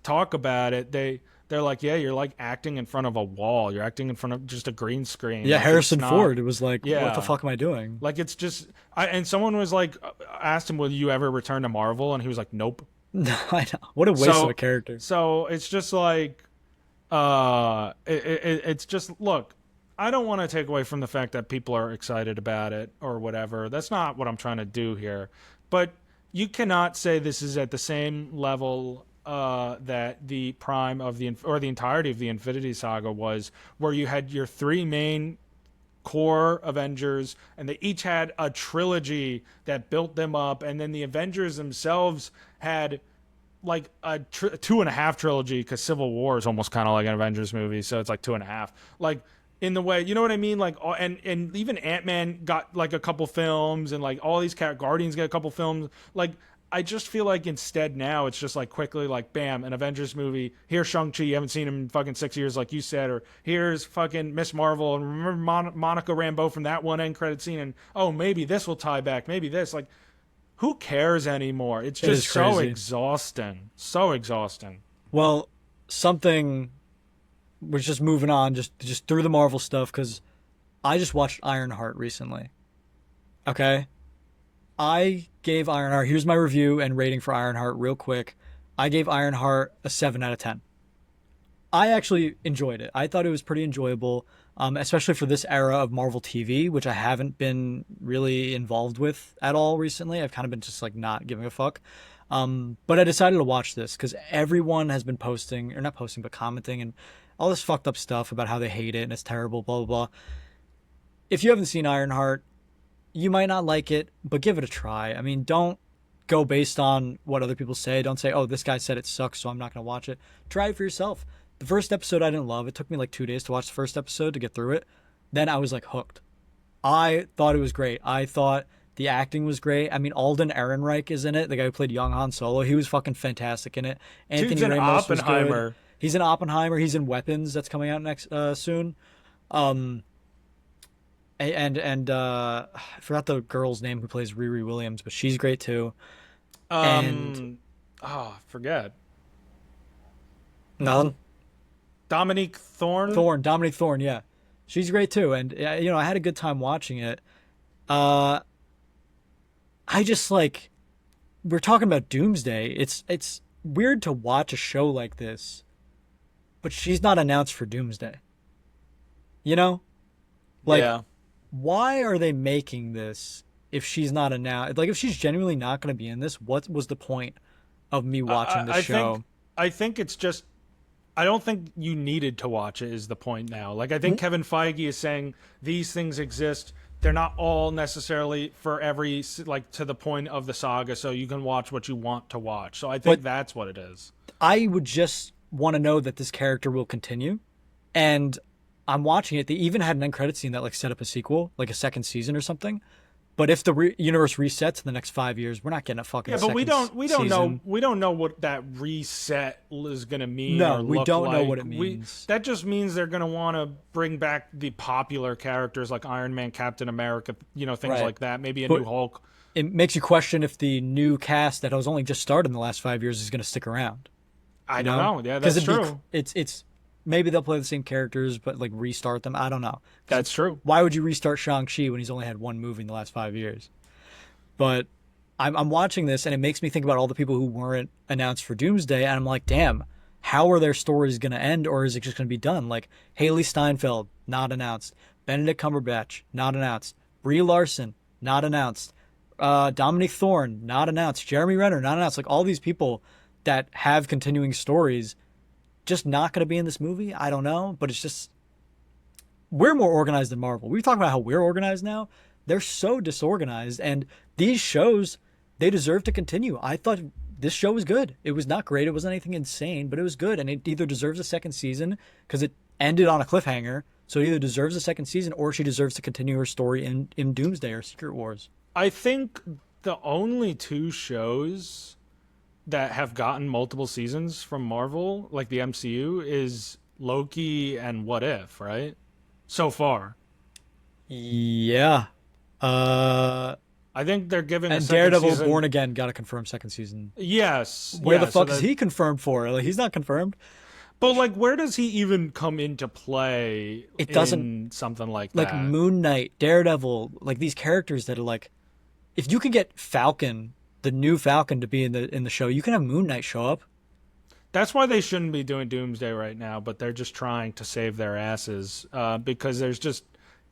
talk about it. They're like, yeah, you're like acting in front of a wall. You're acting in front of just a green screen. Yeah, Like it's Harrison not. Ford. It was like, what the Yeah. fuck am I doing? Like it's just and someone was like asked him will you ever return to Marvel and he was like nope. No, I know. What a waste of a So character. so it's just like it's just look, I don't want to take away from the fact that people are excited about it or whatever. That's not what I'm trying to do here. But you cannot say this is at the same level that the prime of the or the entirety of the Infinity Saga was, where you had your three main core Avengers, and they each had a trilogy that built them up, and then the Avengers themselves had like a 2.5 trilogy because Civil War is almost kind of like an Avengers movie, so it's like 2.5. Like in the way, you know what I mean? Like, and even Ant-Man got like a couple films, and like all these Guardians get a couple films. Like, I just feel like instead now it's just like quickly like bam, an Avengers movie. Here's Shang-Chi, you haven't seen him in fucking 6 years, like you said, or here's fucking Miss Marvel, and remember Monica Rambeau from that one end credit scene, and oh maybe this will tie back, maybe this like who cares anymore? It's It just is so crazy. exhausting. So exhausting. Well, something was just moving on, just through the Marvel stuff, because I just watched Ironheart recently. Okay? I gave Ironheart, here's my review and rating for Ironheart real quick. I gave Ironheart a 7 out of 10. I actually enjoyed it. I thought it was pretty enjoyable, especially for this era of Marvel TV, which I haven't been really involved with at all recently. I've kind of been just like not giving a fuck. But I decided to watch this because everyone has been posting, or not posting, but commenting and all this fucked up stuff about how they hate it and it's terrible, blah, blah, blah. If you haven't seen Ironheart, you might not like it, but give it a try. I mean, don't go based on what other people say. Don't say, oh, this guy said it sucks, so I'm not going to watch it. Try it for yourself. The first episode I didn't love. It took me like 2 days to watch the first episode to get through it. Then I was like hooked. I thought it was great. I thought the acting was great. I mean, Alden Ehrenreich is in it, the guy who played young Han Solo. He was fucking fantastic in it. Anthony Dude's an Ramos was good. Oppenheimer. He's in Oppenheimer. He's in Weapons that's coming out next soon. Um, and I forgot the girl's name who plays Riri Williams, but she's great too. And Forget. no, Dominique Thorne. Dominique Thorne, yeah, she's great too. And I had a good time watching it. Uh, I just like we're talking about Doomsday. It's weird to watch a show like this, but she's not announced for Doomsday. You know, like Yeah. why are they making this if she's not announced? Like if she's genuinely not going to be in this, what was the point of me watching the I show? think it's just I don't think you needed to watch it is the point now. Like I think Kevin Feige is saying these things exist. They're not all necessarily for every like to the point of the saga, so you can watch what you want to watch. So I think But that's what it is. I would just want to know that this character will continue. And I'm watching it. They even had an end credit scene that like set up a sequel, like a second season or something. But if the universe resets in the next 5 years, we're not getting a fucking Yeah, but we don't season. know what that reset is going to mean No, or we look don't know like. what it means. That just means they're going to want to bring back the popular characters like Iron Man, Captain America, things Right. like that. Maybe a But new Hulk. it makes you question if the new cast that has only just started in the last 5 years is going to stick around. I You don't know? know. Yeah, that's true. It's maybe they'll play the same characters, but like restart them. I don't know. That's true. Why would you restart Shang-Chi when he's only had one movie in the last 5 years? But I'm watching this and it makes me think about all the people who weren't announced for Doomsday, and I'm like, damn, how are their stories going to end, or is it just going to be done? Like Haley Steinfeld, not announced. Benedict Cumberbatch, not announced. Brie Larson, not announced. Dominic Thorne, not announced. Jeremy Renner, not announced. Like all these people that have continuing stories, just not going to be in this movie. I don't know, but it's just we're more organized than Marvel. We talk about how we're organized now. They're so disorganized, and these shows they deserve to continue. I thought this show was good. It was not great. It wasn't anything insane, but it was good, and it either deserves a second season because it ended on a cliffhanger. So it either deserves a second season or she deserves to continue her story in Doomsday or Secret Wars. I think the only two shows that have gotten multiple seasons from Marvel, like the MCU, is Loki and What If, right? So far. Yeah. Uh, I think they're giving a and second Daredevil season. Born Again got a confirmed second season. Yes, Where the yeah. So fuck is that, he confirmed for? Like, he's not confirmed. but like, where does he even come into play It doesn't in something like like that? Moon Knight, Daredevil, like these characters that are like, if you can get Falcon, the new Falcon, to be in the show, you can have Moon Knight show up. That's why they shouldn't be doing Doomsday right now, but they're just trying to save their asses because there's just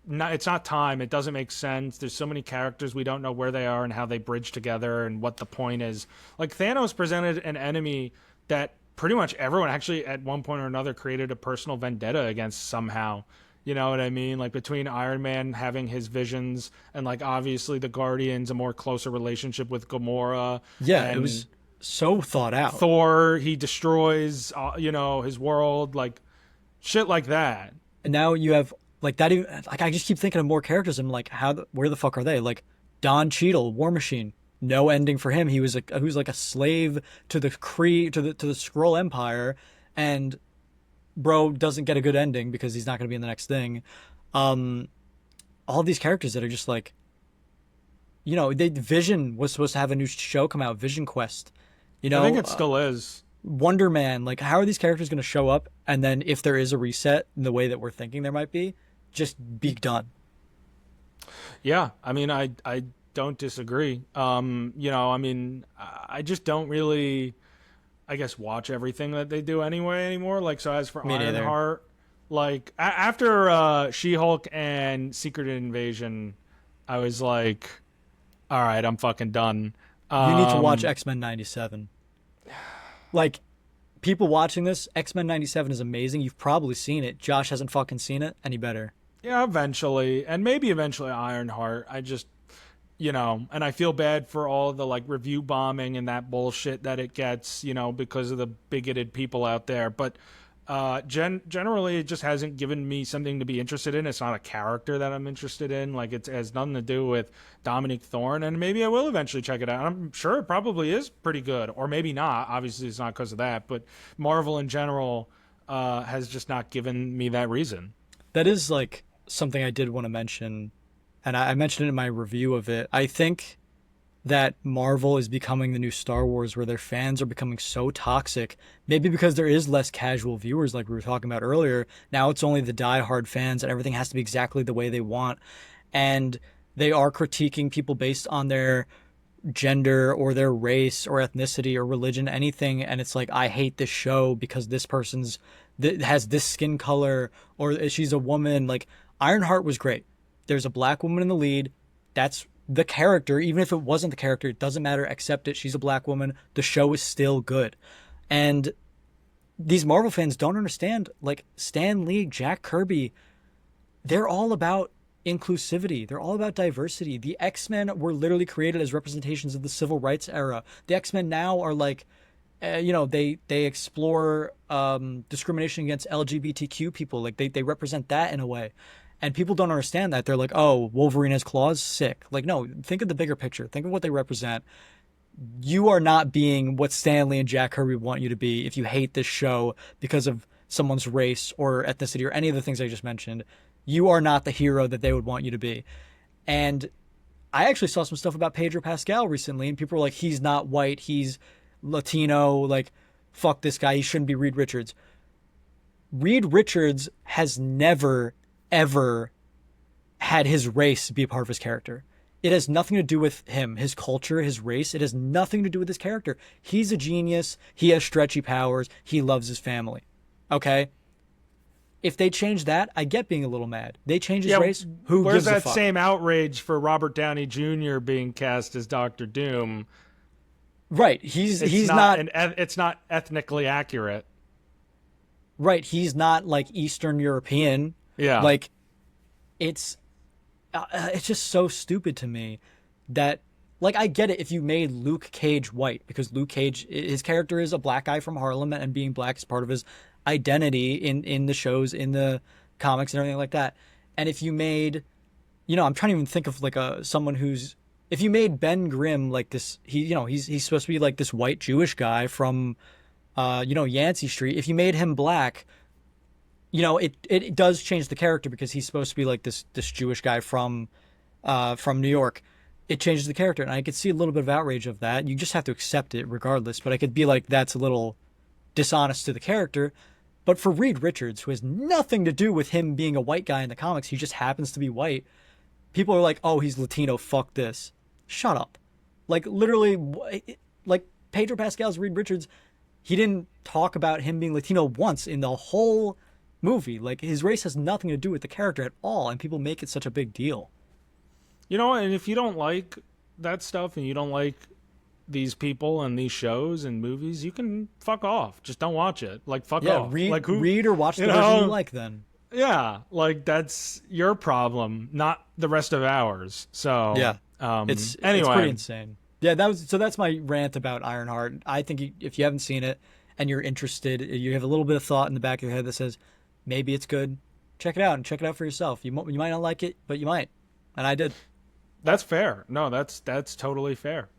not, it's not time. It doesn't make sense. There's so many characters we don't know where they are and how they bridge together and what the point is. Like Thanos presented an enemy that pretty much everyone actually at one point or another created a personal vendetta against somehow. You know what I mean? Like between Iron Man having his visions and like obviously the Guardians, a more closer relationship with Gamora Yeah, it and was so thought out. Thor, he destroys, his world, like shit like that. And now you have like that. Even like I just keep thinking of more characters. I'm like, where the fuck are they? Like Don Cheadle, War Machine. No ending for him. He was like a slave to the Kree to the Skrull Empire, and bro doesn't get a good ending because he's not going to be in the next thing. Um, all these characters that are just like, Vision was supposed to have a new show come out, Vision Quest. I think it still is. Wonder Man. Like, how are these characters going to show up? And then if there is a reset in the way that we're thinking there might be, just be done. Yeah, I mean, I don't disagree. I just don't really, I guess, watch everything that they do anyway anymore. Like, so as for Me neither. Ironheart, like after She-Hulk and Secret Invasion, I was like, all right, I'm fucking done. You need to watch Um, X Men '97. Like, people watching this, X Men '97 is amazing. You've probably seen it. Josh hasn't fucking seen it any better. yeah, eventually, and maybe eventually Ironheart. I just, and I feel bad for all the like review bombing and that bullshit that it gets, because of the bigoted people out there. But generally, it just hasn't given me something to be interested in. It's not a character that I'm interested in. Like it has nothing to do with Dominic Thorne, and maybe I will eventually check it out. I'm sure it probably is pretty good, or maybe not. Obviously, it's not because of that, but Marvel in general has just not given me that reason. That is like something I did want to mention, and I mentioned it in my review of it. I think that Marvel is becoming the new Star Wars where their fans are becoming so toxic. Maybe because there is less casual viewers like we were talking about earlier. Now it's only the die-hard fans and everything has to be exactly the way they want. And they are critiquing people based on their gender or their race or ethnicity or religion, anything. And it's like, I hate this show because this person's has this skin color or she's a woman. Like Ironheart was great. There's a black woman in the lead. That's the character. Even if it wasn't the character, it doesn't matter. Accept it. She's a black woman. The show is still good. And these Marvel fans don't understand. Like Stan Lee, Jack Kirby, they're all about inclusivity. They're all about diversity. The X-Men were literally created as representations of the civil rights era. The X-Men now are like, they explore discrimination against LGBTQ people. Like they represent that in a way. And people don't understand that. They're like, oh, Wolverine has claws? Sick. Like, no, think of the bigger picture. Think of what they represent. You are not being what Stanley and Jack Kirby want you to be if you hate this show because of someone's race or ethnicity or any of the things I just mentioned. You are not the hero that they would want you to be. And I actually saw some stuff about Pedro Pascal recently, and people were like, he's not white, he's Latino, like, fuck this guy, he shouldn't be Reed Richards. Reed Richards has never, ever had his race be a part of his character. It has nothing to do with him, his culture, his race. It has nothing to do with his character. He's a genius. He has stretchy powers. He loves his family. Okay? If they change that, I get being a little mad. They change his Yeah, race. Who where's gives a that fuck? same outrage for Robert Downey Jr. being cast as Doctor Doom? Right. He's not It's not ethnically accurate. right. He's not like Eastern European. Yeah. Like it's it's just so stupid to me that like I get it if you made Luke Cage white because Luke Cage his character is a black guy from Harlem and being black is part of his identity in the shows in the comics and everything like that. And if you made I'm trying to even think of like a someone who's if you made Ben Grimm like this he's supposed to be like this white Jewish guy from Yancey Street. If you made him black, it does change the character because he's supposed to be like this Jewish guy from New York. It changes the character, and I could see a little bit of outrage of that. You just have to accept it regardless. But I could be like, that's a little dishonest to the character. But for Reed Richards, who has nothing to do with him being a white guy in the comics, he just happens to be white. People are like, oh, he's Latino. Fuck this. Shut up. Like literally, like Pedro Pascal's Reed Richards. He didn't talk about him being Latino once in the whole movie. Like his race has nothing to do with the character at all, and people make it such a big deal. You know, and if you don't like that stuff and you don't like these people and these shows and movies, you can fuck off. Just don't watch it. Like fuck Yeah, off. Like who read or watch the you version you know? like. Then Yeah, like that's your problem, not the rest of ours. So, yeah, it's pretty anyway, insane. Yeah, that's my rant about Ironheart. I think if you haven't seen it and you're interested, you have a little bit of thought in the back of your head that says maybe it's good. Check it out and check it out for yourself. You might not like it, but you might, and I did. that's fair. No, that's totally fair.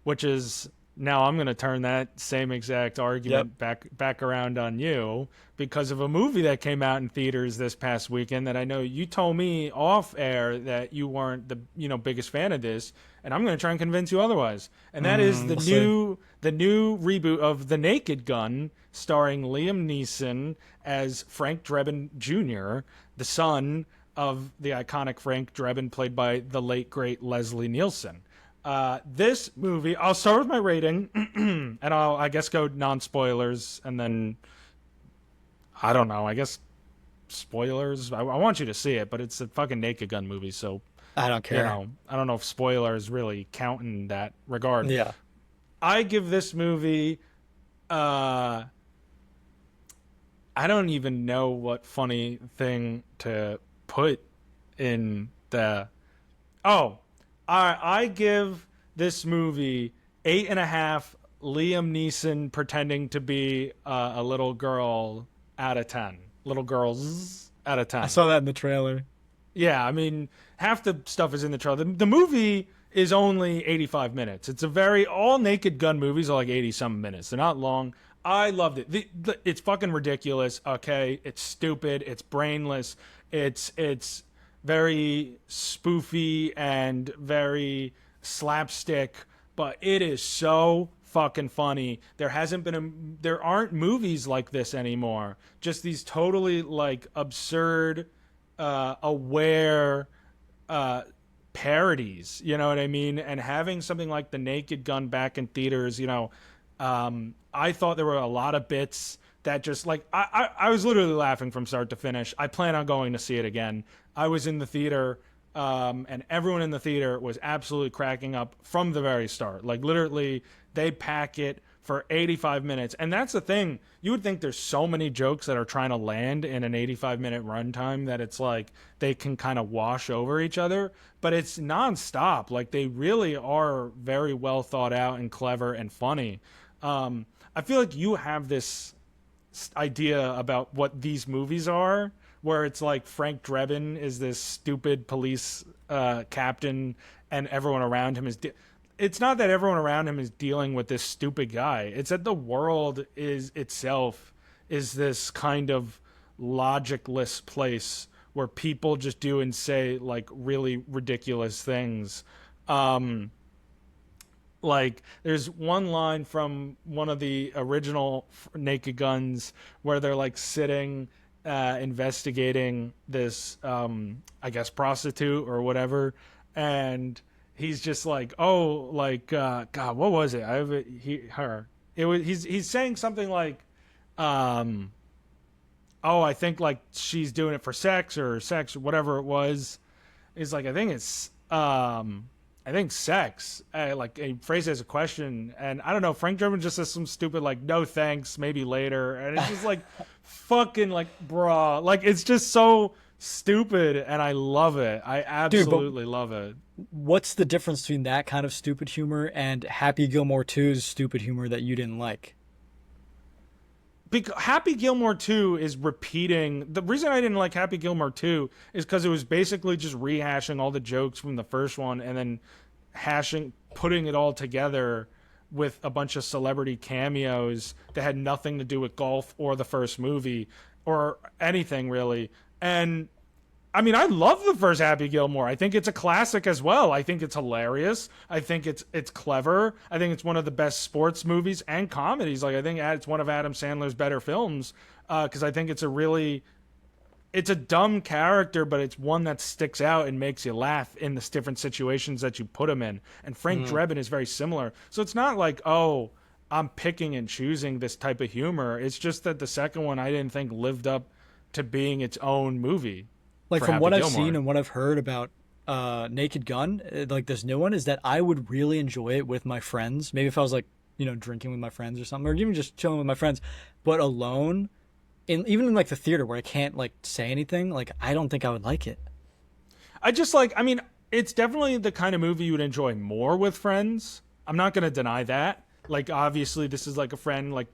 Which is now I'm going to turn that same exact Yep. argument back around on you because of a movie that came out in theaters this past weekend that I know you told me off air that you weren't the biggest fan of this, and I'm going to try and convince you otherwise. And that is We'll see. the new reboot of The Naked Gun, starring Liam Neeson as Frank Drebin Jr., the son of the iconic Frank Drebin, played by the late great Leslie Nielsen. This movie, I'll start with my rating, and I guess go non-spoilers, and then I don't know. I guess spoilers. I want you to see it, but it's a fucking Naked Gun movie, so I don't care. I don't know if spoilers really count in that regard. Yeah. I give this movie. I don't even know what funny thing to put in the. Oh, I give this movie 8.5 Liam Neeson pretending to be a little girl out of 10. Little girls out of I 10. saw that in the trailer. Yeah, I mean, half the stuff is in the trailer. The movie is only 85 minutes. It's a very all Naked Gun movies are like 80 some minutes. They're not long. I loved it. It's fucking ridiculous. Okay, it's stupid. It's brainless. It's very spoofy and very slapstick, but it is so fucking funny. There aren't movies like this anymore. Just these totally like absurd, aware parodies. You know what I mean? And having something like The Naked Gun back in theaters, I thought there were a lot of bits that just like I was literally laughing from start to finish. I plan on going to see it again. I was in the theater, and everyone in the theater was absolutely cracking up from the very start. Like literally, they pack it for 85 minutes, and that's the thing. You would think there's so many jokes that are trying to land in an 85-minute runtime that it's like they can kind of wash over each other, but it's nonstop. Like they really are very well thought out and clever and funny. I feel like you have this idea about what these movies are, where it's like Frank Drebin is this stupid police captain, and everyone around him is. It's not that everyone around him is dealing with this stupid guy. It's that the world is itself is this kind of logicless place where people just do and say like really ridiculous things. Like there's one line from one of the original Naked Guns where they're like sitting investigating this I guess prostitute or whatever, and he's just like, oh, like God, what was it? I have it. Her. It was. He's saying something like, um, oh, I think like she's doing it for sex or whatever it was. Is like I think sex, like a phrase as a question, and I don't know. Frank Drebin just says some stupid like "no thanks, maybe later," and it's just like fucking like bruh, like it's just so stupid, and I love it. I Dude, but absolutely love it. what's the difference between that kind of stupid humor and Happy Gilmore 2's stupid humor that you didn't like? Because Happy Gilmore 2 is repeating. The reason I didn't like Happy Gilmore 2 is because it was basically just rehashing all the jokes from the first one and then putting it all together with a bunch of celebrity cameos that had nothing to do with golf or the first movie or anything really. And I mean, I love the first Happy Gilmore. I think it's a classic as well. I think it's hilarious. I think it's clever. I think it's one of the best sports movies and comedies. Like I think it's one of Adam Sandler's better films because I think it's a dumb character, but it's one that sticks out and makes you laugh in the different situations that you put him in. And Frank Drebin is very similar. So it's not like, oh, I'm picking and choosing this type of humor. It's just that the second one I didn't think lived up to being its own movie Like for from Happy what I've seen Gilmore. and what I've heard about Naked Gun, like this new one, is that I would really enjoy it with my friends. Maybe if I was like, drinking with my friends or something, or even just chilling with my friends, but alone, even in like the theater where I can't like say anything, like I don't think I would like it. I just like, I mean, it's definitely the kind of movie you would enjoy more with friends. I'm not going to deny that. Like, obviously, this is like a friend, like,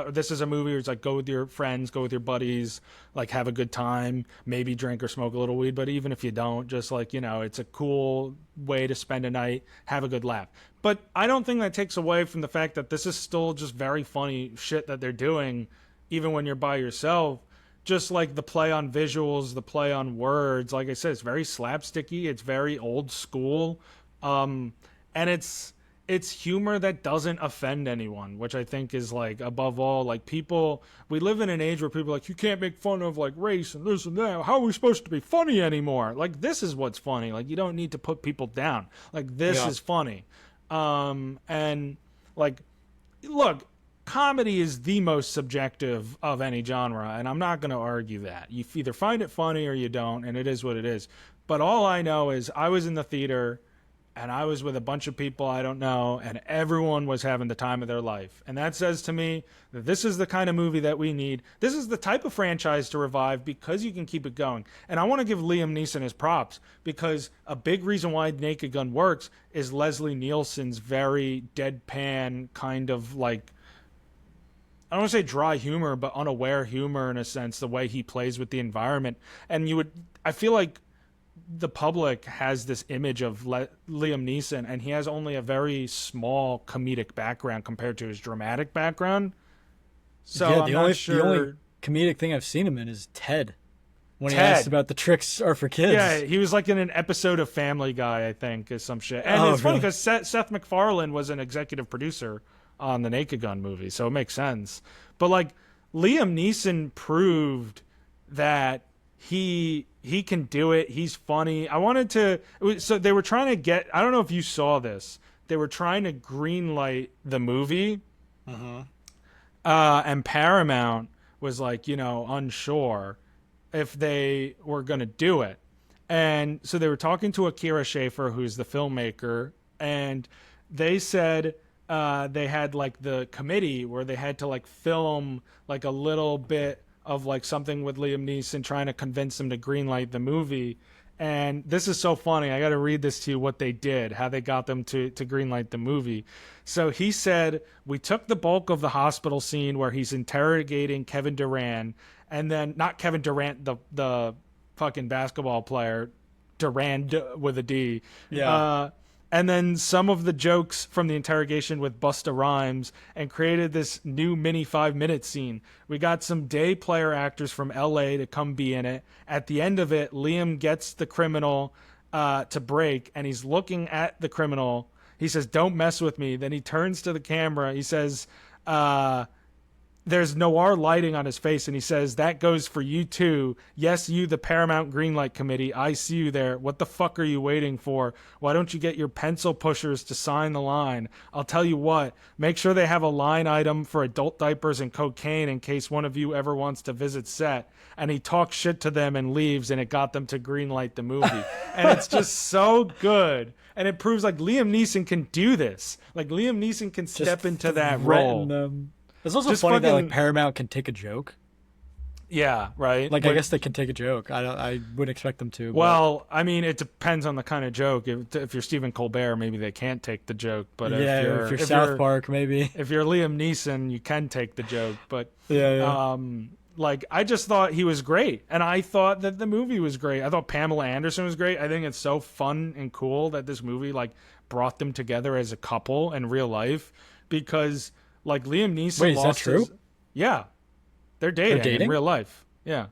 this is a movie where it's like go with your friends, go with your buddies, like, have a good time, maybe drink or smoke a little weed. But even if you don't, just like, it's a cool way to spend a night, have a good laugh. But I don't think that takes away from the fact that this is still just very funny shit that they're doing, even when you're by yourself. Just like the play on visuals, the play on words. Like I said, it's very slapsticky. It's very old school, and it's humor that doesn't offend anyone, which I think is like above all. Like people, we live in an age where people are like, you can't make fun of like race and this and that. How are we supposed to be funny anymore? Like this is what's funny. Like you don't need to put people down. Like this Yeah. is funny, and like look, comedy is the most subjective of any genre, and I'm not going to argue that. You either find it funny or you don't, and it is what it is. But all I know is I was in the theater and I was with a bunch of people I don't know, and everyone was having the time of their life. And that says to me that this is the kind of movie that we need. This is the type of franchise to revive because you can keep it going. And I want to give Liam Neeson his props because a big reason why Naked Gun works is Leslie Nielsen's very deadpan kind of like, I don't want to say dry humor, but unaware humor in a sense, the way he plays with the environment. And I feel like the public has this image of Liam Neeson, and he has only a very small comedic background compared to his dramatic background. So Yeah, I'm the not only sure. comedic thing I've seen him in is Ted. When he asked Ted. about the tricks are for Yeah, kids. he was like in an episode of Family Guy, I think, is some shit. And Oh, it's funny really? because Seth MacFarlane was an executive producer on the Naked Gun movie, so it makes sense. But like Liam Neeson proved that he can do it. He's funny. So they were trying to get. I don't know if you saw this. They were trying to greenlight the movie, and Paramount was like, unsure if they were going to do it. And so they were talking to Akira Schaefer, who's the filmmaker, and they said they had like the committee where they had to like film like a little bit of like something with Liam Neeson trying to convince him to greenlight the movie. And this is so funny. I got to read this to you what they did, how they got them to greenlight the movie. So he said, we took the bulk of the hospital scene where he's interrogating Kevin Durant, and then not Kevin Durant, the fucking basketball player, Durand with a D. Yeah. And then some of the jokes from the interrogation with Busta Rhymes and created this new mini 5 minute scene. We got some day player actors from LA to come be in it. At the end of it, Liam gets the criminal to break, and he's looking at the criminal. He says, "Don't mess with me." Then he turns to the camera. He says, there's noir lighting on his face, and he says, "That goes for you too. Yes, you, the Paramount Greenlight Committee. I see you there. What the fuck are you waiting for? Why don't you get your pencil pushers to sign the line? I'll tell you what, make sure they have a line item for adult diapers and cocaine in case one of you ever wants to visit set." And he talks shit to them and leaves, and it got them to greenlight the movie. And it's just so good. And it proves like Liam Neeson can do this. Like Liam Neeson can step into that role. Them. It's also Just funny that fucking- like Paramount can take a joke. Yeah, right. Like I guess they can take a joke. I wouldn't expect them to. Well, I mean, it depends on the kind of joke. If you're Stephen Colbert, maybe they can't take the joke. But yeah, if you're South Park, maybe. If you're Liam Neeson, you can take the joke. But yeah. like I just thought he was great, and I thought that the movie was great. I thought Pamela Anderson was great. I think it's so fun and cool that this movie like brought them together as a couple in real life, because like Liam Neeson. Wait, is that true? Yeah, they're dating in real life. Yeah.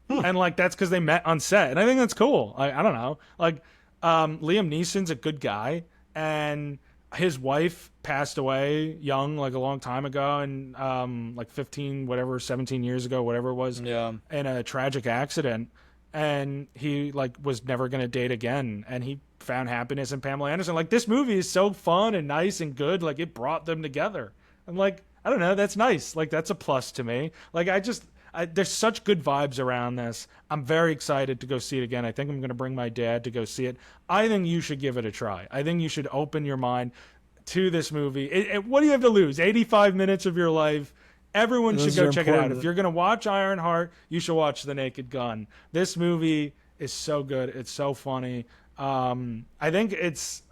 And like that's because they met on set, and I think that's cool. I don't know, like Liam Neeson's a good guy, and his wife passed away young, like a long time ago, and like 17 years ago, whatever it was, in a tragic accident, and he like was never gonna date again, and he found happiness in Pamela Anderson. Like this movie is so fun and nice and good, like it brought them together, and like I don't know, that's nice. Like that's a plus to me. Like there's such good vibes around this. I'm very excited to go see it again. I think I'm going to bring my dad to go see it. I think you should give it a try. I think you should open your mind to this movie. What do you have to lose? 85 minutes of your life. Everyone should go check it out. If you're going to watch Ironheart, you should watch The Naked Gun. This movie is so good. It's so funny. I think it's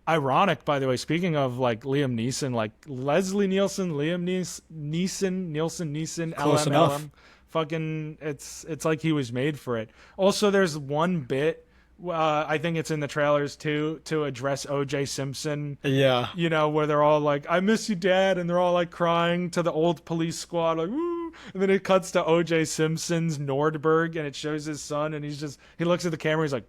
ironic, by the way, speaking of like Liam Neeson, like Leslie Nielsen, Liam Neeson, Close enough. Fucking, it's like he was made for it. Also, there's one bit, I think it's in the trailers too, to address O.J. Simpson. Yeah. You know, where they're all like, "I miss you, Dad," and they're all like crying to the old police squad, like, "Woo!" And then it cuts to O.J. Simpson's Nordberg, and it shows his son, and he looks at the camera, he's like,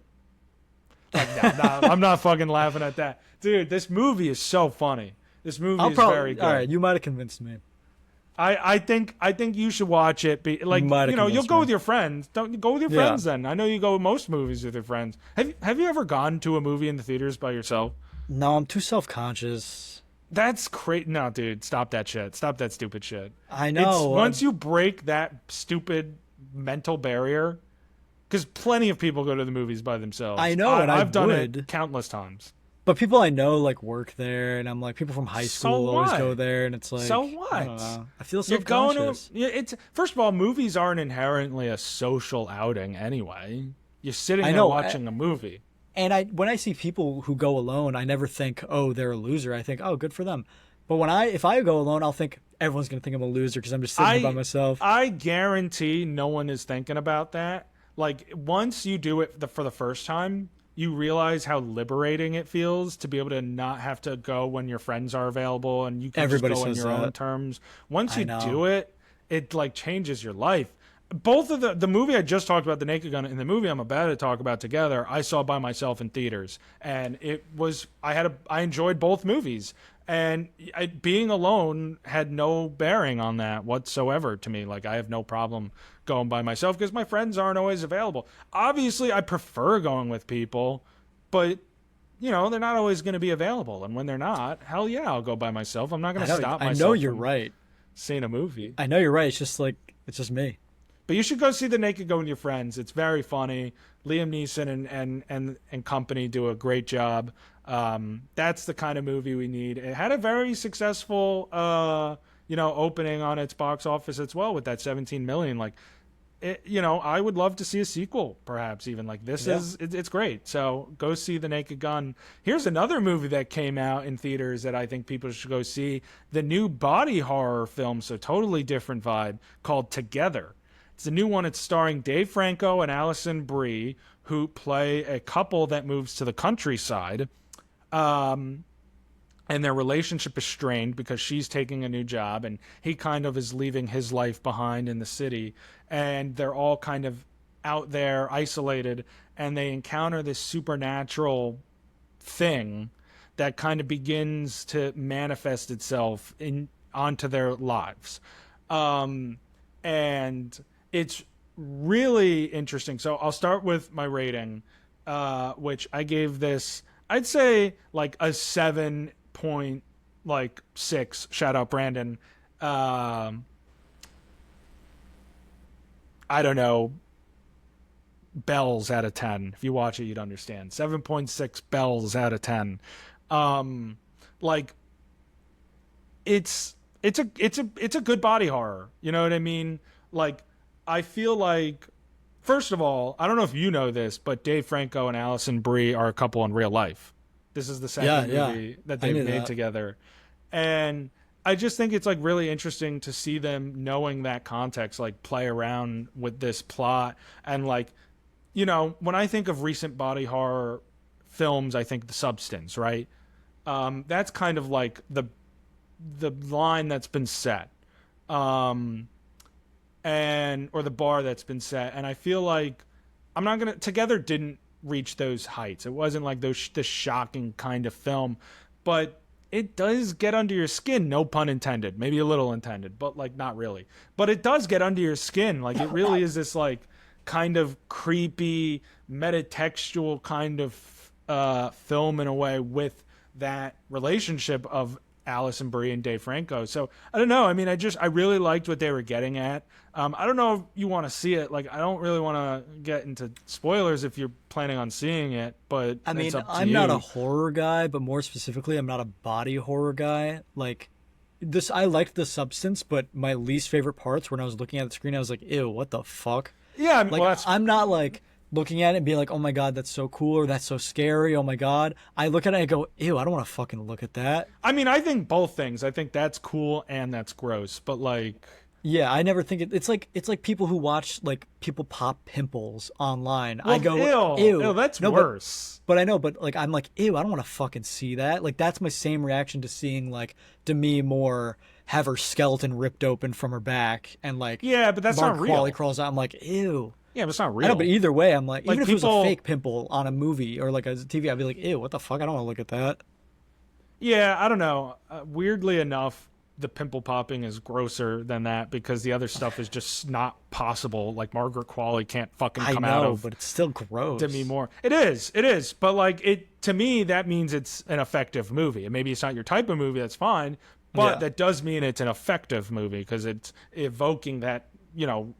nah, I'm not fucking laughing at that. Dude, this movie is so funny. This movie is very good. All right, you might have convinced me. I think you should watch it. You'll go with your friends. Don't go with your friends then. I know you go to most movies with your friends. Have you ever gone to a movie in the theaters by yourself? No, I'm too self-conscious. That's crazy. No, dude, stop that shit. Stop that stupid shit. I know. Once you break that stupid mental barrier, because plenty of people go to the movies by themselves. I know, and I've done it countless times. But people I know like work there, and I'm like, people from high school always go there, and it's like, so what? I don't know. I feel You're going self-conscious. it's first of all, movies aren't inherently a social outing anyway. You're sitting there watching a movie. And when I see people who go alone, I never think, oh, they're a loser. I think, oh, good for them. But if I go alone, I'll think everyone's gonna think I'm a loser because I'm just sitting by myself. I guarantee no one is thinking about that. Like once you do it for the first time, you realize how liberating it feels to be able to not have to go when your friends are available, and you can just go on your own terms. Once you do it, it like changes your life. Both of the movie I just talked about, The Naked Gun, and the movie I'm about to talk about together, I saw by myself in theaters, and I enjoyed both movies, and being alone had no bearing on that whatsoever to me. Like I have no problem going by myself because my friends aren't always available. Obviously, I prefer going with people, but they're not always going to be available, and when they're not, hell yeah, I'll go by myself. I'm not going to stop myself. I know you're right. Seeing a movie. I know you're right. It's just me. But you should go see The Naked Gun with your friends. It's very funny. Liam Neeson and company do a great job. That's the kind of movie we need. It had a very successful, opening on its box office as well with that 17 million. Like, I would love to see a sequel, perhaps even. Like this it's great. So go see The Naked Gun. Here's another movie that came out in theaters that I think people should go see. The new body horror film, so totally different vibe, called Together. It's a new one. It's starring Dave Franco and Alison Brie, who play a couple that moves to the countryside. And their relationship is strained because she's taking a new job and he kind of is leaving his life behind in the city. And they're all kind of out there isolated, and they encounter this supernatural thing that kind of begins to manifest itself onto their lives. Um, and it's really interesting. So I'll start with my rating, which I gave this, I'd say like a 7.6. Shout out Brandon. Um, I don't know, bells out of 10. If you watch it, you'd understand. 7.6 bells out of 10. Um, like it's a good body horror. You know what I mean? Like I feel like, first of all, I don't know if you know this, but Dave Franco and Allison Brie are a couple in real life. This is the Yeah, second yeah, movie that I they've knew made that. together. And I just think it's like really interesting to see them knowing that context, like play around with this plot. And like, when I think of recent body horror films, I think The Substance, right? That's kind of like the line that's been set, um, and or the bar that's been set. And I feel like I'm not gonna Together didn't reach those heights. It wasn't like this shocking kind of film, but it does get under your skin. No pun intended. Maybe a little intended, but like not really. But it does get under your skin. Like it really is this like kind of creepy metatextual kind of film in a way with that relationship of Allison Brie and Dave Franco. So I don't know. I mean, I really liked what they were getting at. I don't know if you want to see it. Like, I don't really want to get into spoilers if you're planning on seeing it, but I it's mean, up to I'm not a you. horror guy, but more specifically, I'm not a body horror guy. Like this, I liked The Substance, but my least favorite parts when I was looking at the screen, I was like, "Ew, what the fuck." Yeah, I mean, Like well, that's I'm not like looking at it and being like, "Oh my god, that's so cool," or "That's so scary." Oh my god. I look at it and I go, "Ew, I don't want to fucking look at that." I mean, I think both things. I think that's cool and that's gross. But like, Yeah, I never think it's like people who watch like people pop pimples online. I well, go, ew, "Ew." that's No, but worse. But I know, but like I'm like, ew, I don't want to fucking see that. Like that's my same reaction to seeing like Demi Moore have her skeleton ripped open from her back and like Yeah, but that's Mark not Qualley real. crawls out. I'm like, ew. Yeah, but it's not I know, but real. either way, I'm like, even Like if it was a people, fake pimple on a movie or like a TV, I'd be like, ew, what the fuck? I don't want to look at that. yeah, I don't know. Weirdly enough, the pimple popping is grosser than that because the other stuff is just not possible. Like Margaret Qualley can't fucking I come out know, of but it's still Demi gross. Moore. It is. But like it to me, that means it's an effective movie. And maybe it's not your type of movie. That's fine. But Yeah. that does mean it's an effective movie because it's evoking that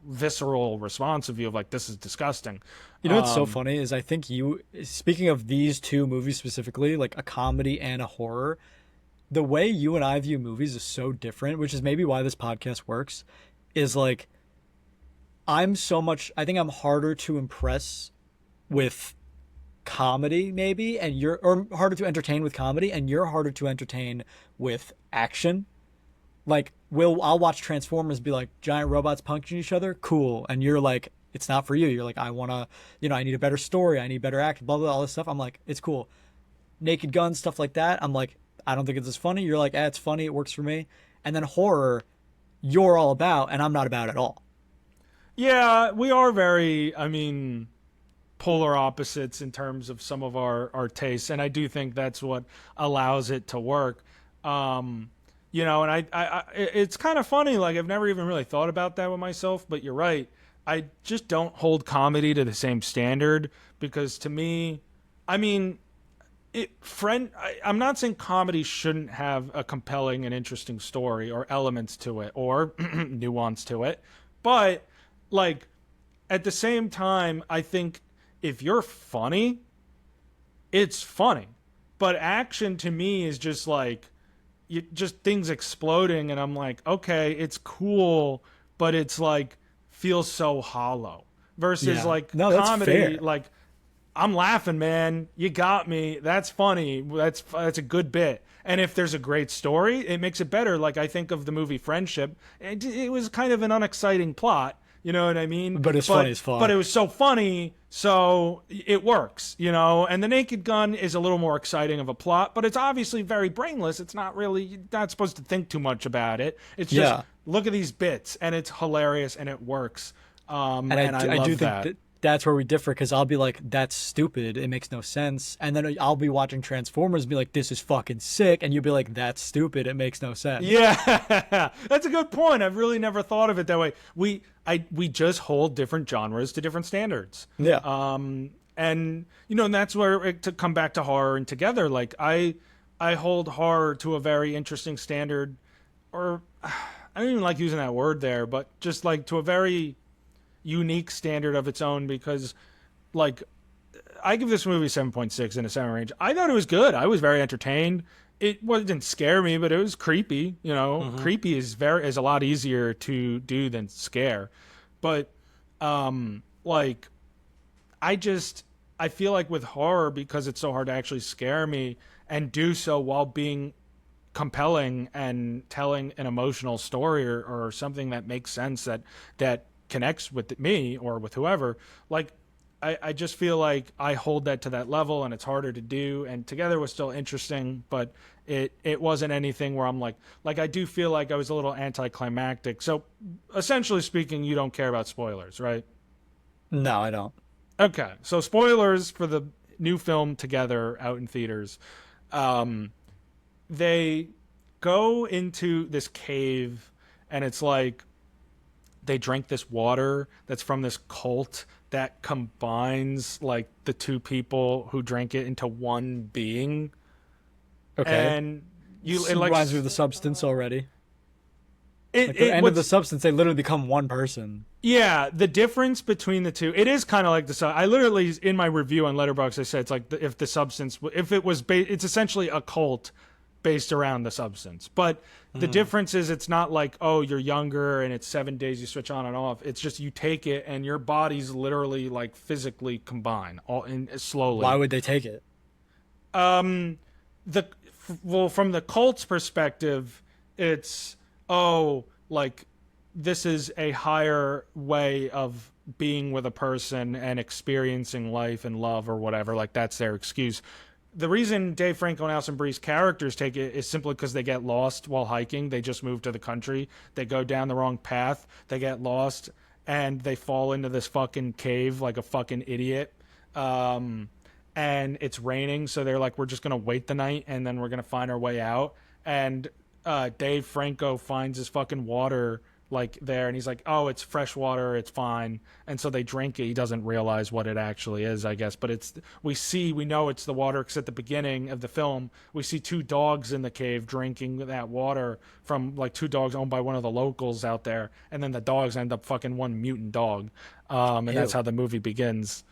visceral response of you of like this is disgusting. You know what's so funny is I think you, speaking of these two movies specifically, like a comedy and a horror, the way you and I view movies is so different, which is maybe why this podcast works, is like I think I'm harder to impress with comedy maybe and you're or harder to entertain with comedy and you're harder to entertain with action. Like I'll watch Transformers be like giant robots punching each other, cool, and you're like it's not for you. You're like I want to, I need a better story, I need better act, blah blah, all this stuff. I'm like it's cool. Naked Gun stuff like that. I'm like I don't think it's as funny. You're like, it's funny, it works for me. And then horror, you're all about, and I'm not about at all. Yeah, we are very, I mean, polar opposites in terms of some of our tastes, and I do think that's what allows it to work. Um, and it's kind of funny. Like I've never even really thought about that with myself, but you're right. I just don't hold comedy to the same standard because to me, I mean, I'm not saying comedy shouldn't have a compelling and interesting story or elements to it or nuance to it, but like at the same time, I think if you're funny, it's funny. But action to me is just like just things exploding, and I'm like, okay, it's cool, but it's like feels so hollow. Versus Yeah. like No, that's comedy, fair. like I'm laughing, man. You got me. That's funny. That's a good bit. And if there's a great story, it makes it better. Like I think of the movie Friendship. It was kind of an unexciting plot. You know what I mean? But it's funny But as but it fuck. was so funny, so it works. And the Naked Gun is a little more exciting of a plot, but it's obviously very brainless. It's not really you're not supposed to think too much about it. It's just Yeah. look at these bits, and it's hilarious, and it works. And And I I do love think that. that that's where we differ because I'll be like, that's stupid. It makes no sense. And then I'll be watching Transformers and be like, this is fucking sick. And you'll be like, that's stupid. It makes no sense. Yeah, that's a good point. I've really never thought of it that way. We just hold different genres to different standards. Yeah. And and that's where to come back to horror and together. Like I hold horror to a very interesting standard, or I don't even like using that word there, but just like to a very unique standard of its own because like I give this movie 7.6 in a 7 range. I thought it was good. I was very entertained. Didn't scare me, but it was creepy. Creepy is a lot easier to do than scare. But like I feel like with horror, because it's so hard to actually scare me and do so while being compelling and telling an emotional story or something that makes sense that connects with me or with whoever, like I just feel like I hold that to that level and it's harder to do. And Together was still interesting, but it wasn't anything where I'm like I do feel like I was a little anticlimactic. So essentially speaking, you don't care about spoilers, right? No, I don't. Okay, so spoilers for the new film Together out in theaters. Um, they go into this cave, and it's like they drink this water that's from this cult that combines like the two people who drank it into one being, Okay. and This it like reminds me of the Substance already. it Like the it end of the what's Substance, they literally become one person. yeah, the difference between the two, it is kind of like I literally in my review on Letterboxd I said it's like if the substance, if it was it's essentially a cult based around the substance. But the difference is it's not like, oh, you're younger and it's 7 days you switch on and off. It's just you take it and your bodies literally like physically combine all in Why slowly. would they take it? The well, from the cult's perspective, it's, oh, like this is a higher way of being with a person and experiencing life and love or whatever. Like that's their excuse. The reason Dave Franco and Alison Brie's characters take it is simply because they get lost while hiking. They just moved to the country. They go down the wrong path. They get lost and they fall into this fucking cave like a fucking idiot. And it's raining, so they're like, we're just gonna wait the night and then we're gonna find our way out. And Dave Franco finds his fucking water like there, and he's like, oh, it's fresh water, it's fine. And so they drink it. He doesn't realize what it actually is, I guess, but we know it's the water because at the beginning of the film we see two dogs in the cave drinking that water from like two dogs owned by one of the locals out there, and then the dogs end up fucking one mutant dog. And that's Ew. how the movie begins.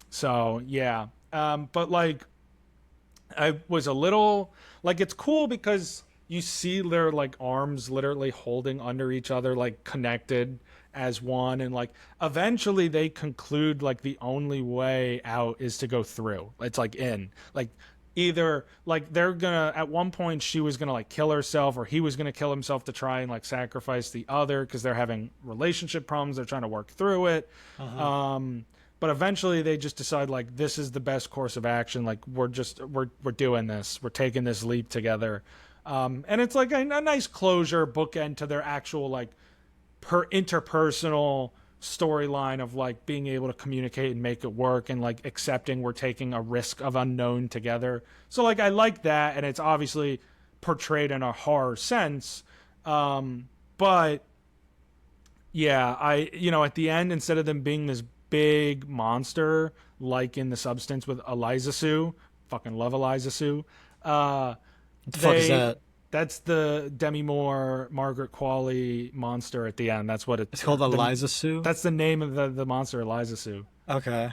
So yeah, but like I was a little like, it's cool because you see their like arms literally holding under each other, like connected as one, and like eventually they conclude like the only way out is to go through. It's like in like either like they're gonna, at one point she was gonna like kill herself or he was gonna kill himself to try and like sacrifice the other because they're having relationship problems, they're trying to work through it. But eventually they just decide like this is the best course of action, like we're doing this, we're taking this leap together. And it's like a nice closure bookend to their actual like interpersonal storyline of like being able to communicate and make it work and like accepting we're taking a risk of unknown together. So like I like that, and it's obviously portrayed in a horror sense. But yeah, at the end, instead of them being this big monster like in the Substance with Eliza Sue, fucking love Eliza Sue. What the fuck is They that? That's the Demi Moore, Margaret Qualley monster at the end. That's what It's called Eliza Sue. that's the name of the monster, Eliza Sue. Okay.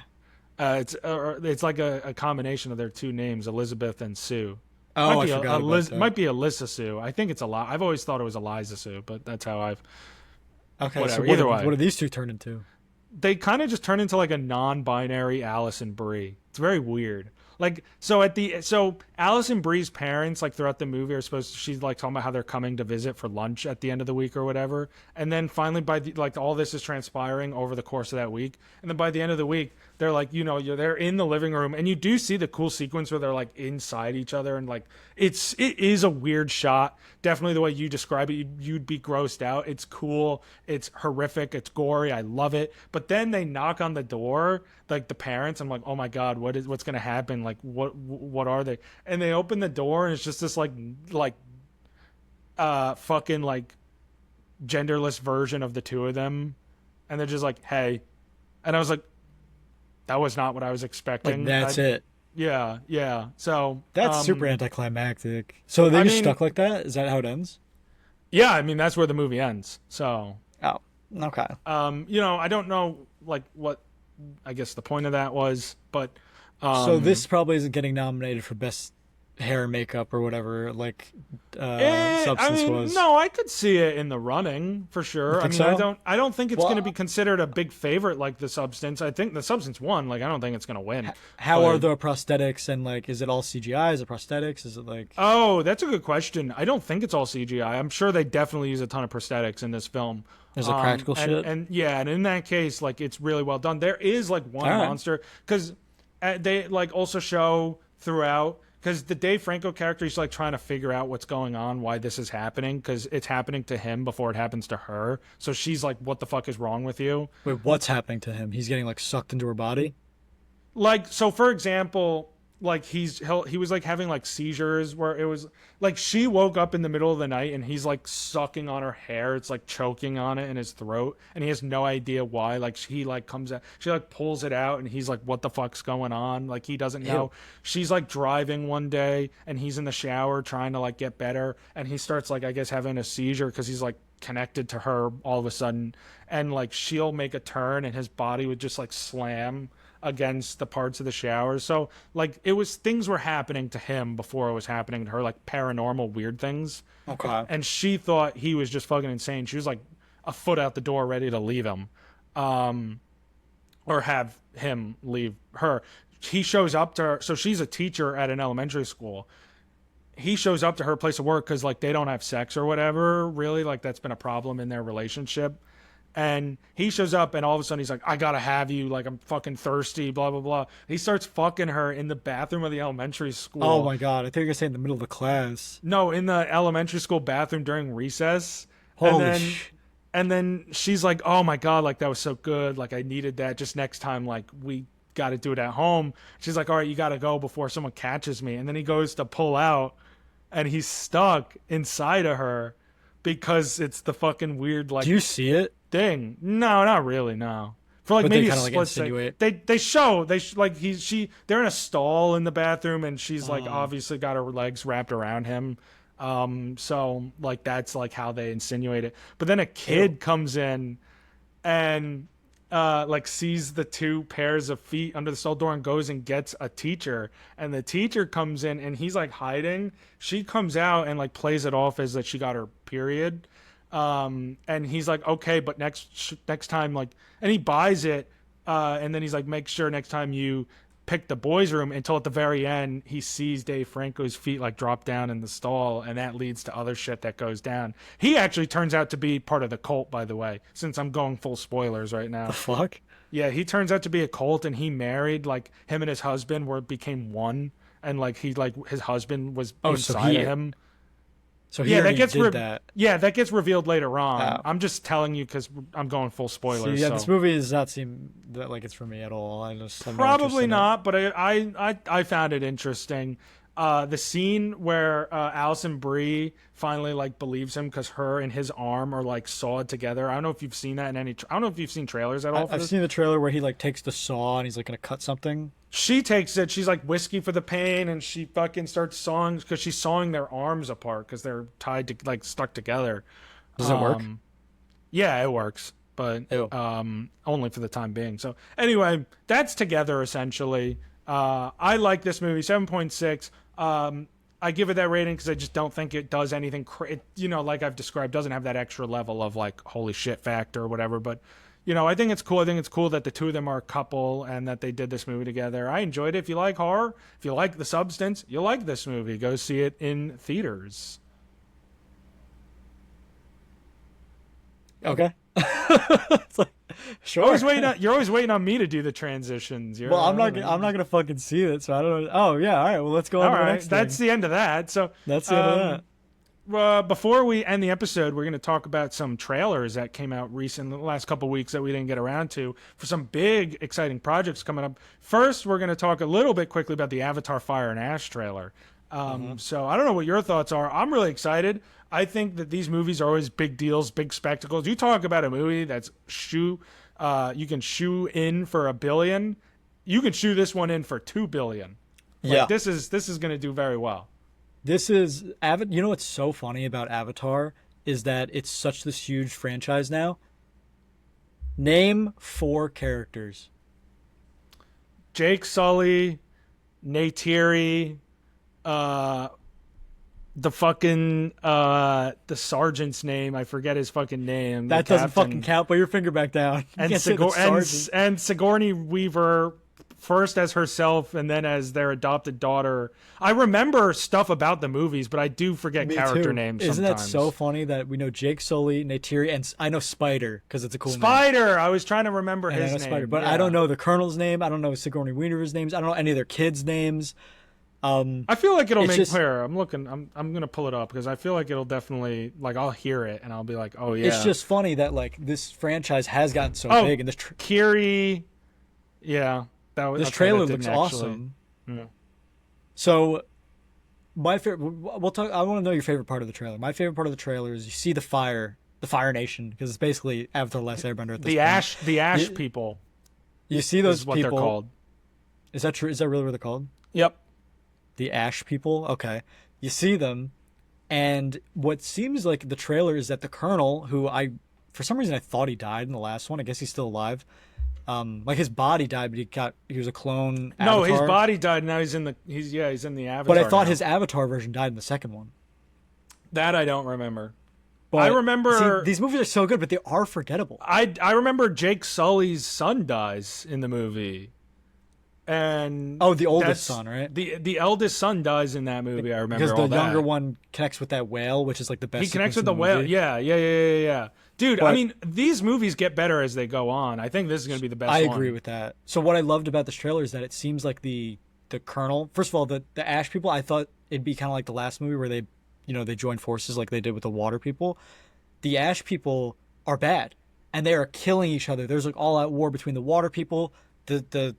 It's like a combination of their two names, Elizabeth and Sue. Oh, I forgot about that. Might be Alyssa Sue. I think it's a lot. I've always thought it was Eliza Sue, but that's how I've Okay, so whatever. Either way, what do these two turn into? they kind of just turn into like a non-binary Alice and Brie. It's very weird. Like so Allison Brie's parents like throughout the movie are supposed to, she's like talking about how they're coming to visit for lunch at the end of the week or whatever. And then finally by the, like all this is transpiring over the course of that week. And then by the end of the week, they're like, they're in the living room and you do see the cool sequence where they're like inside each other and like it is a weird shot. Definitely the way you describe it, you'd be grossed out. It's cool. It's horrific. It's gory. I love it. But then they knock on the door, like the parents. I'm like, oh my god, what's gonna happen? Like what are they? And they open the door and it's just this fucking like genderless version of the two of them, and they're just like, hey, and I was like, that was not what I was Like expecting. that's it. Yeah, yeah. So That's super anticlimactic. So they I just mean, stuck like that? Is that how it ends? yeah, I mean that's where the movie ends. So Oh, okay. I don't know like what I guess the point of that was, but So um this probably isn't getting nominated for best hair and makeup or whatever like I Substance mean, was. no, I could see it in the running for You sure. I think mean, I so? don't, I don't think it's going to be Well, considered a big favorite like the Substance. I think the Substance won. Like, I don't think it's going to win. how are But the prosthetics and like is it all CGI? Is it prosthetics? Is it like oh, that's a good question. I don't think it's all CGI. I'm sure they definitely use a ton of prosthetics in this film. is it practical And shit? yeah, and in that case, like it's really well done. There is like All one right. monster because they like also show throughout because the Dave Franco character is like trying to figure out what's going on, why this is happening, because it's happening to him before it happens to her. So she's like, "What the fuck is wrong with you?" Wait, what's happening to him? He's getting like sucked into her body? Like so for example, like he was like having like seizures where it was like she woke up in the middle of the night and he's like sucking on her hair. It's like choking on it in his throat and he has no idea why. Like he like comes out, she like pulls it out and he's like, what the fuck's going on? Like he doesn't Ew. know. She's like driving one day and he's in the shower trying to like get better and he starts like I guess having a seizure because he's like connected to her all of a sudden, and like she'll make a turn and his body would just like slam against the parts of the shower. So like it was things were happening to him before it was happening to her, like paranormal weird things. Okay. And she thought he was just fucking insane. She was like a foot out the door ready to leave him. Or have him leave her. He shows up to her, so she's a teacher at an elementary school. He shows up to her place of work because like they don't have sex or whatever, really, like that's been a problem in their relationship. And he shows up and all of a sudden he's like, I gotta have you, like I'm fucking thirsty, blah blah blah. He starts fucking her in the bathroom of the elementary Oh school. my god, I think you're saying in the middle of the class. No, in the elementary school bathroom during recess. And Holy then sh! and then she's like, oh my god, like that was so good, like I needed that. Just next time, like we got to do it at home. She's like, all right, you got to go before someone catches me. And then he goes to pull out and he's stuck inside of her because it's the fucking weird Do like you see it? thing. No, not really. No, for like But they maybe a kind of like split second. insinuate. Like they're in a stall in the bathroom and she's like Oh, obviously got her legs wrapped around him. So like that's like how they insinuate it. But then a ew. kid comes in and like sees the two pairs of feet under the stall door and goes and gets a teacher, and the teacher comes in and he's like hiding. She comes out and like plays it off as that she got her period, and he's like, okay, but next time, like, and he buys it, and then he's like, make sure next time you pick the boys room, until at the very end he sees Dave Franco's feet like drop down in the stall, and that leads to other shit that goes down. He actually turns out to be part of the cult, by the way, since I'm going full spoilers right The now. fuck? Yeah, he turns out to be a cult, and he married like him and his husband were became one, and like he like his husband was Oh, inside of him. so he Yeah, that already gets did that. yeah, that gets revealed later on. Oh. I'm just telling you because I'm going full See, spoilers. yeah, So this movie does not seem that like it's for me at all. I just have no interest probably in it. not, but I found it interesting. The scene where Alison Brie finally like believes him because her and his arm are like sawed together. I don't know if you've seen that in any. I don't know if you've seen trailers at all for I've this. seen the trailer where he like takes the saw and he's like gonna cut something. She takes it. She's like whiskey for the pain, and she fucking starts sawing because she's sawing their arms apart because they're tied to like stuck together. Does it work? Yeah, it works, but Ew. only for the time being. So anyway, that's Together essentially. I like this movie, 7.6. I give it that rating because I just don't think it does anything. Like I've described, doesn't have that extra level of like holy shit factor or whatever. But I think it's cool. I think it's cool that the two of them are a couple and that they did this movie together. I enjoyed it. If you like horror, if you like the substance, you like this movie. Go see it in theaters. Okay. It's like, sure. You're always waiting on me to do the transitions. Well, I'm not gonna fucking see it, so I don't know. Oh yeah, all right. Well, let's go on All to the right, next that's thing. the end of that. So That's the end of that. before we end the episode, we're going to talk about some trailers that came out recently, the last couple of weeks that we didn't get around to for some big, exciting projects coming up. First, we're going to talk a little bit quickly about the Avatar Fire and Ash trailer. So I don't know what your thoughts are. I'm really excited. I think that these movies are always big deals, big spectacles. You talk about a movie that's you can shoe in for $1 billion. You can shoe this one in for $2 billion. Yeah. This is going to do very well. This is You know what's so funny about Avatar is that it's such this huge franchise now. Name 4 characters. Jake Sully, Neytiri, the fucking the sergeant's name. I forget his fucking name. That doesn't fucking count. Put your finger back down. You And can't say the sergeant. and Sigourney Weaver, first as herself and then as their adopted daughter. I remember stuff about the movies, but I do forget Me character too. names. Isn't that sometimes. so funny that we know Jake Sully, Neytiri, and I know Spider because it's a cool name. Spider. I was trying to remember And I his know name, Spider, but yeah. I don't know the Colonel's name. I don't know Sigourney Weaver's names. I don't know any of their kids' names. I feel like it'll It's make just- clear. I'm looking. I'm gonna pull it up because I feel like it'll definitely I'll hear it and I'll be like, oh yeah. It's just funny that like this franchise has gotten so big, and Kiri. Yeah, this trailer looks awesome. Yeah. So, my favorite. We'll talk. I want to know your favorite part of the trailer. My favorite part of the trailer is you see the Fire Nation, because it's basically Avatar: The Last Airbender at this point. The Ash You- people You see those is what people. they're called. Is that true? Is that really what they're called? Yep. The Ash people. Okay, you see them, and what seems like the trailer is that the Colonel, who for some reason I thought he died in the last one. I guess he's still alive. Like his body died, but he was a clone. No, Avatar. his body died. Now he's in the Avatar. But I thought now. his Avatar version died in the second one. That I don't remember. But, I remember see, these movies are so good, but they are forgettable. I remember Jake Sully's son dies in the movie. And The oldest son, right? The eldest son dies in that movie. I remember Because all the that. younger one connects with that whale, which is like the best. He connects sequence with in the whale. movie. Yeah. Dude, I But- mean, these movies get better as they go on. I think this is going to be the best I one. agree with that. So what I loved about this trailer is that it seems like the Colonel. First of all, the Ash people. I thought it'd be kind of like the last movie where they joined forces like they did with the Water people. The Ash people are bad, and they are killing each other. There's like all out war between the Water people, the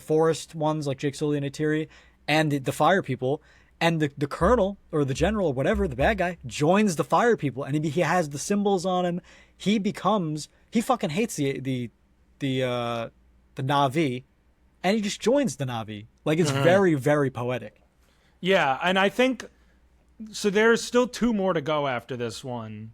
forest ones like Jake Sully and Neytiri, and the Fire people. And the Colonel or the General or whatever, the bad guy, joins the Fire people, and he has the symbols on him. He fucking hates the Na'vi, and he just joins the Na'vi. Like it's very, very poetic. Yeah, and I think so. There's still 2 more to go after this one.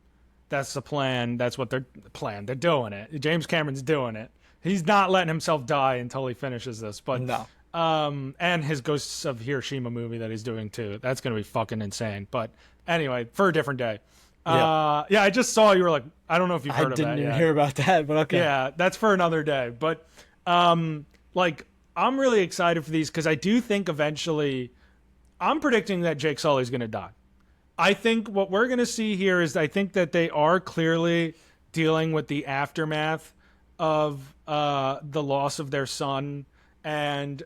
That's the plan. That's what they're plan. They're doing it. James Cameron's doing it. He's not letting himself die until he finishes this. But No. And his Ghosts of Hiroshima movie that he's doing too. That's gonna be fucking insane. But anyway, for a different day. Yeah, I just saw you were like, I don't know if you've I heard of didn't that even yet. hear about that, but okay. Yeah, that's for another day. But I'm really excited for these because I do think eventually I'm predicting that Jake Sully's going to die. I think what we're going to see here is I think that they are clearly dealing with the aftermath of the loss of their son and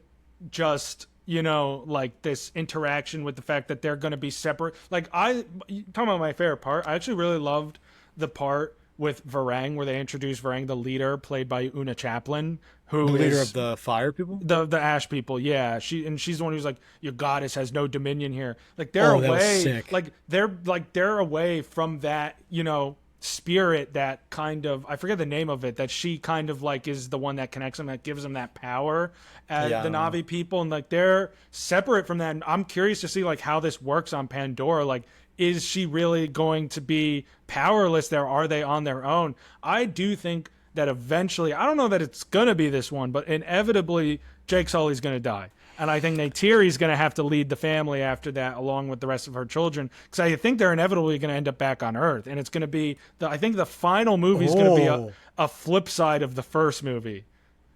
just this interaction with the fact that they're going to be separate. Talking about my favorite part, I actually really loved the part with Varang where they introduced Varang, the leader played by Una Chaplin, who The leader is of the Fire people? the Ash people. Yeah, she's the one who's like, your goddess has no dominion here. Like they're That was away, sick. they're away from that spirit that kind of, I forget the name of it, that she kind of is the one that connects them, that gives them that power as Yeah, I the don't know. Na'vi people, and they're separate from that. And I'm curious to see how this works on Pandora. Is she really going to be powerless there? Are they on their own? I do think that eventually, I don't know that it's gonna be this one, but inevitably Jake Sully's going to die. And I think Neytiri's going to have to lead the family after that, along with the rest of her children, because I think they're inevitably going to end up back on Earth, and it's going to be I think the final movie is going to be a flip side of the first movie.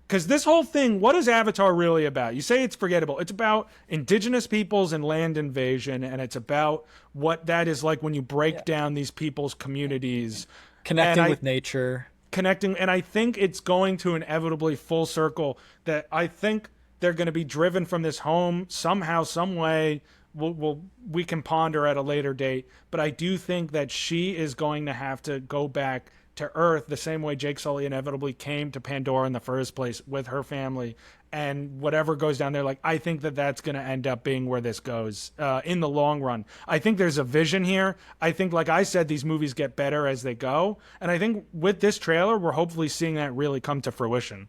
Because this whole thing, what is Avatar really about? You say it's forgettable. It's about indigenous peoples and land invasion, and it's about what that is like when you break down these people's communities. Connecting with nature. And I think it's going to inevitably full circle that I think they're going to be driven from this home somehow, some way. We can ponder at a later date. But I do think that she is going to have to go back to Earth the same way Jake Sully inevitably came to Pandora in the first place with her family, and whatever goes down there, like I think that that's going to end up being where this goes in the long run. I think there's a vision here. I think, like I said, these movies get better as they go, and I think with this trailer, we're hopefully seeing that really come to fruition.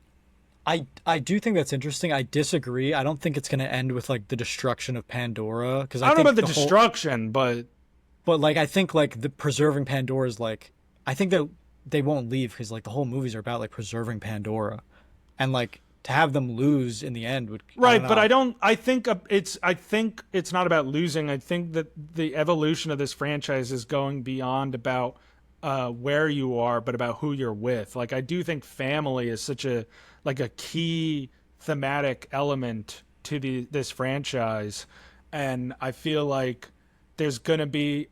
I do think that's interesting. I disagree. I don't think it's going to end with like the destruction of Pandora, because I don't know about the destruction, but like I think like the preserving Pandora is like, I think that they won't leave because like the whole movies are about like preserving Pandora, and like to have them lose in the end would right. But I think it's not about losing. I think that the evolution of this franchise is going beyond about where you are, but about who you're with. Like I do think family is such a key thematic element to this franchise, and I feel like there's going to be,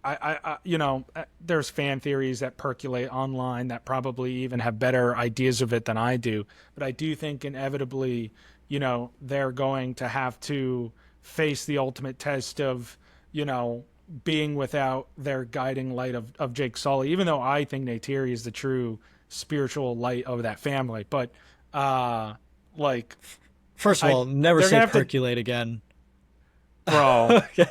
there's fan theories that percolate online that probably even have better ideas of it than I do. But I do think inevitably, they're going to have to face the ultimate test of, being without their guiding light of Jake Sully, even though I think Neytiri is the true spiritual light of that family. But, first of all, never say percolate again. Bro. Okay.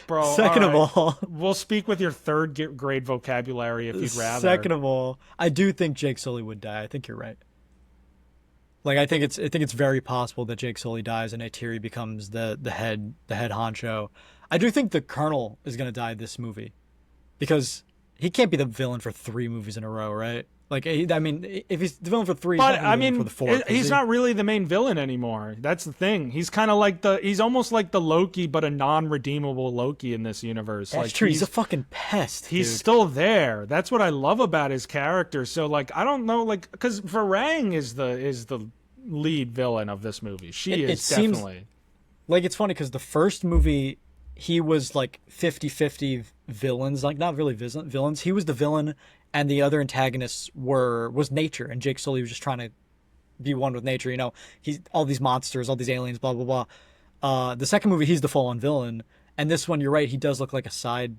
Bro, second of all, we'll speak with your third grade vocabulary if you'd rather. Second of all, I do think Jake Sully would die. I think you're right. Like I think it's very possible that Jake Sully dies and Neytiri becomes the head honcho. I do think the Colonel is going to die this movie, because he can't be the villain for 3 movies in a row, right? Like, I mean, if he's the villain for 3, but I mean, for the 4th, he's not really the main villain anymore. That's the thing. He's kind of like he's almost like the Loki, but a non-redeemable Loki in this universe. That's like, true. He's a fucking pest. He's still there. That's what I love about his character. So, like, I don't know, like, because Varang is the lead villain of this movie. She is definitely. Seems, like, it's funny because the first movie, he was like 50-50 villains, like not really villains. He was the villain, and the other antagonists was nature, and Jake Sully was just trying to be one with nature. He's all these monsters, all these aliens, blah blah blah. The second movie, he's the full-on villain, and this one, you're right, he does look like a side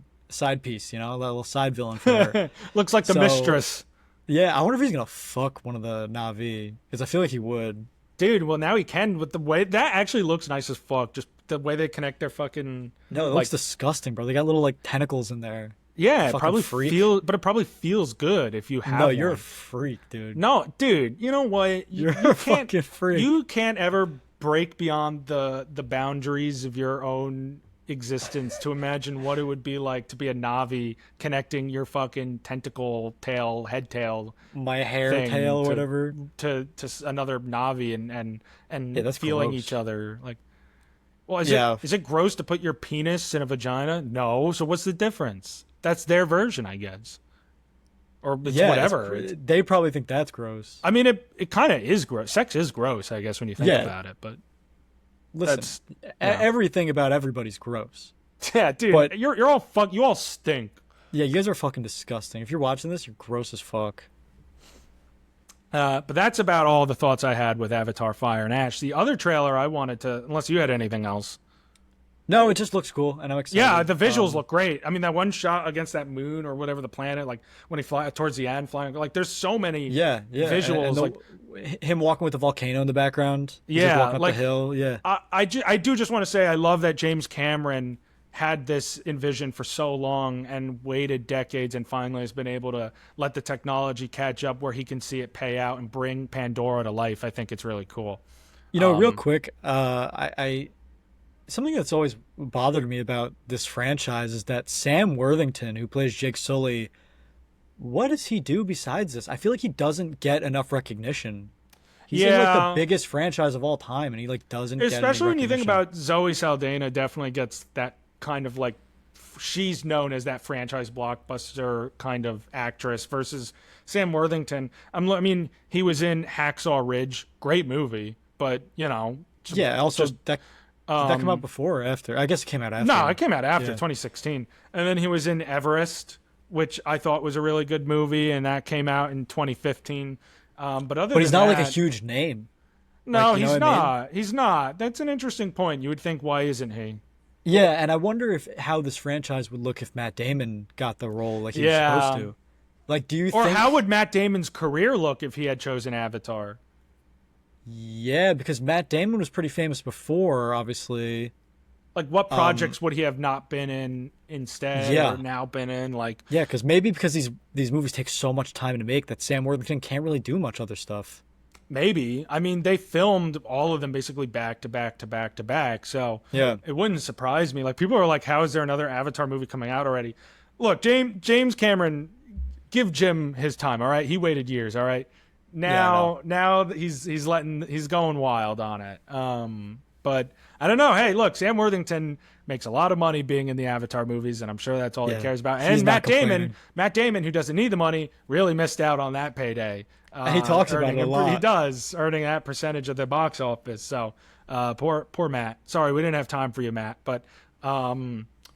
piece, a little side villain for her. Looks like the mistress. Yeah, I wonder if he's gonna fuck one of the Na'vi, because I feel like he would. Dude, well now he can, with the way that actually looks nice as fuck. Just the way they connect their fucking. No, it looks disgusting, bro. They got little like tentacles in there. Yeah, it probably feels good if you have. No, you're a freak, dude. No, dude, you know what? You're a fucking freak. You can't ever break beyond the boundaries of your own existence to imagine what it would be like to be a Na'vi connecting your fucking tentacle tail, head tail, my hair tail, or whatever, to another Na'vi and that's feeling gross. each other. Like, well, is it gross to put your penis in a vagina? No. So what's the difference? That's their version, I guess. Or it's whatever. They probably think that's gross. I mean, it kind of is gross. Sex is gross, I guess, when you think about it. But listen, everything about everybody's gross. Yeah, dude. But you're all fuck. You all stink. Yeah, you guys are fucking disgusting. If you're watching this, you're gross as fuck. But that's about all the thoughts I had with Avatar: Fire and Ash. The other trailer I wanted to, unless you had anything else. No, it just looks cool, and I'm excited. Yeah, the visuals look great. I mean, that one shot against that moon or whatever the planet, like when he fly towards the end, flying, like there's so many visuals. And him walking with the volcano in the background. Yeah, walking up the hill. Yeah, I do just want to say I love that James Cameron had this envisioned for so long and waited decades and finally has been able to let the technology catch up where he can see it pay out and bring Pandora to life. I think it's really cool. Real quick, I something that's always bothered me about this franchise is that Sam Worthington, who plays Jake Sully, what does he do besides this? I feel like he doesn't get enough recognition. He's in like the Yeah, biggest franchise of all time, and he like doesn't get any especially when you think recognition. about Zoe Saldana, definitely gets that kind of like she's known as that franchise blockbuster kind of actress versus Sam Worthington. I mean, he was in Hacksaw Ridge, great movie, but Yeah. Also, just that did that come out um, before or after? I guess it came out no, it after. came out after Yeah. 2016, and then he was in Everest, which I thought was a really good movie, and that came out in 2015. But other But he's than not like a that, huge name. no, Like, you know what he's I mean? not. He's not. That's an interesting point. You would think, why isn't he? Yeah, and I wonder if how this franchise would look if Matt Damon got the role like he was supposed Yeah. to. Like, do you Or how think? would Matt Damon's career look if he had chosen Avatar? Yeah, because Matt Damon was pretty famous before, obviously. Like, what Um, projects would he have not been in instead, or yeah, now been in? Like, yeah, because maybe because these movies take so much time to make that Sam Worthington can't really do much other stuff. maybe. I mean, they filmed all of them basically back to back to back to back, so Yeah, it wouldn't surprise me. Like, people are like, "How is there another Avatar movie coming out already?" Look, James Cameron, give Jim his time. All right, he waited years. All right, yeah, I know. now he's going wild on it. But I don't know. Hey, look, Sam Worthington makes a lot of money being in the Avatar movies, and I'm sure that's all he Yeah, cares about. he's And not complaining. Matt Damon, who doesn't need the money, really missed out on that payday. He talks about it Earning a he lot. does earning that percentage of the box office. So poor Matt. Sorry, we didn't have time for you, Matt, but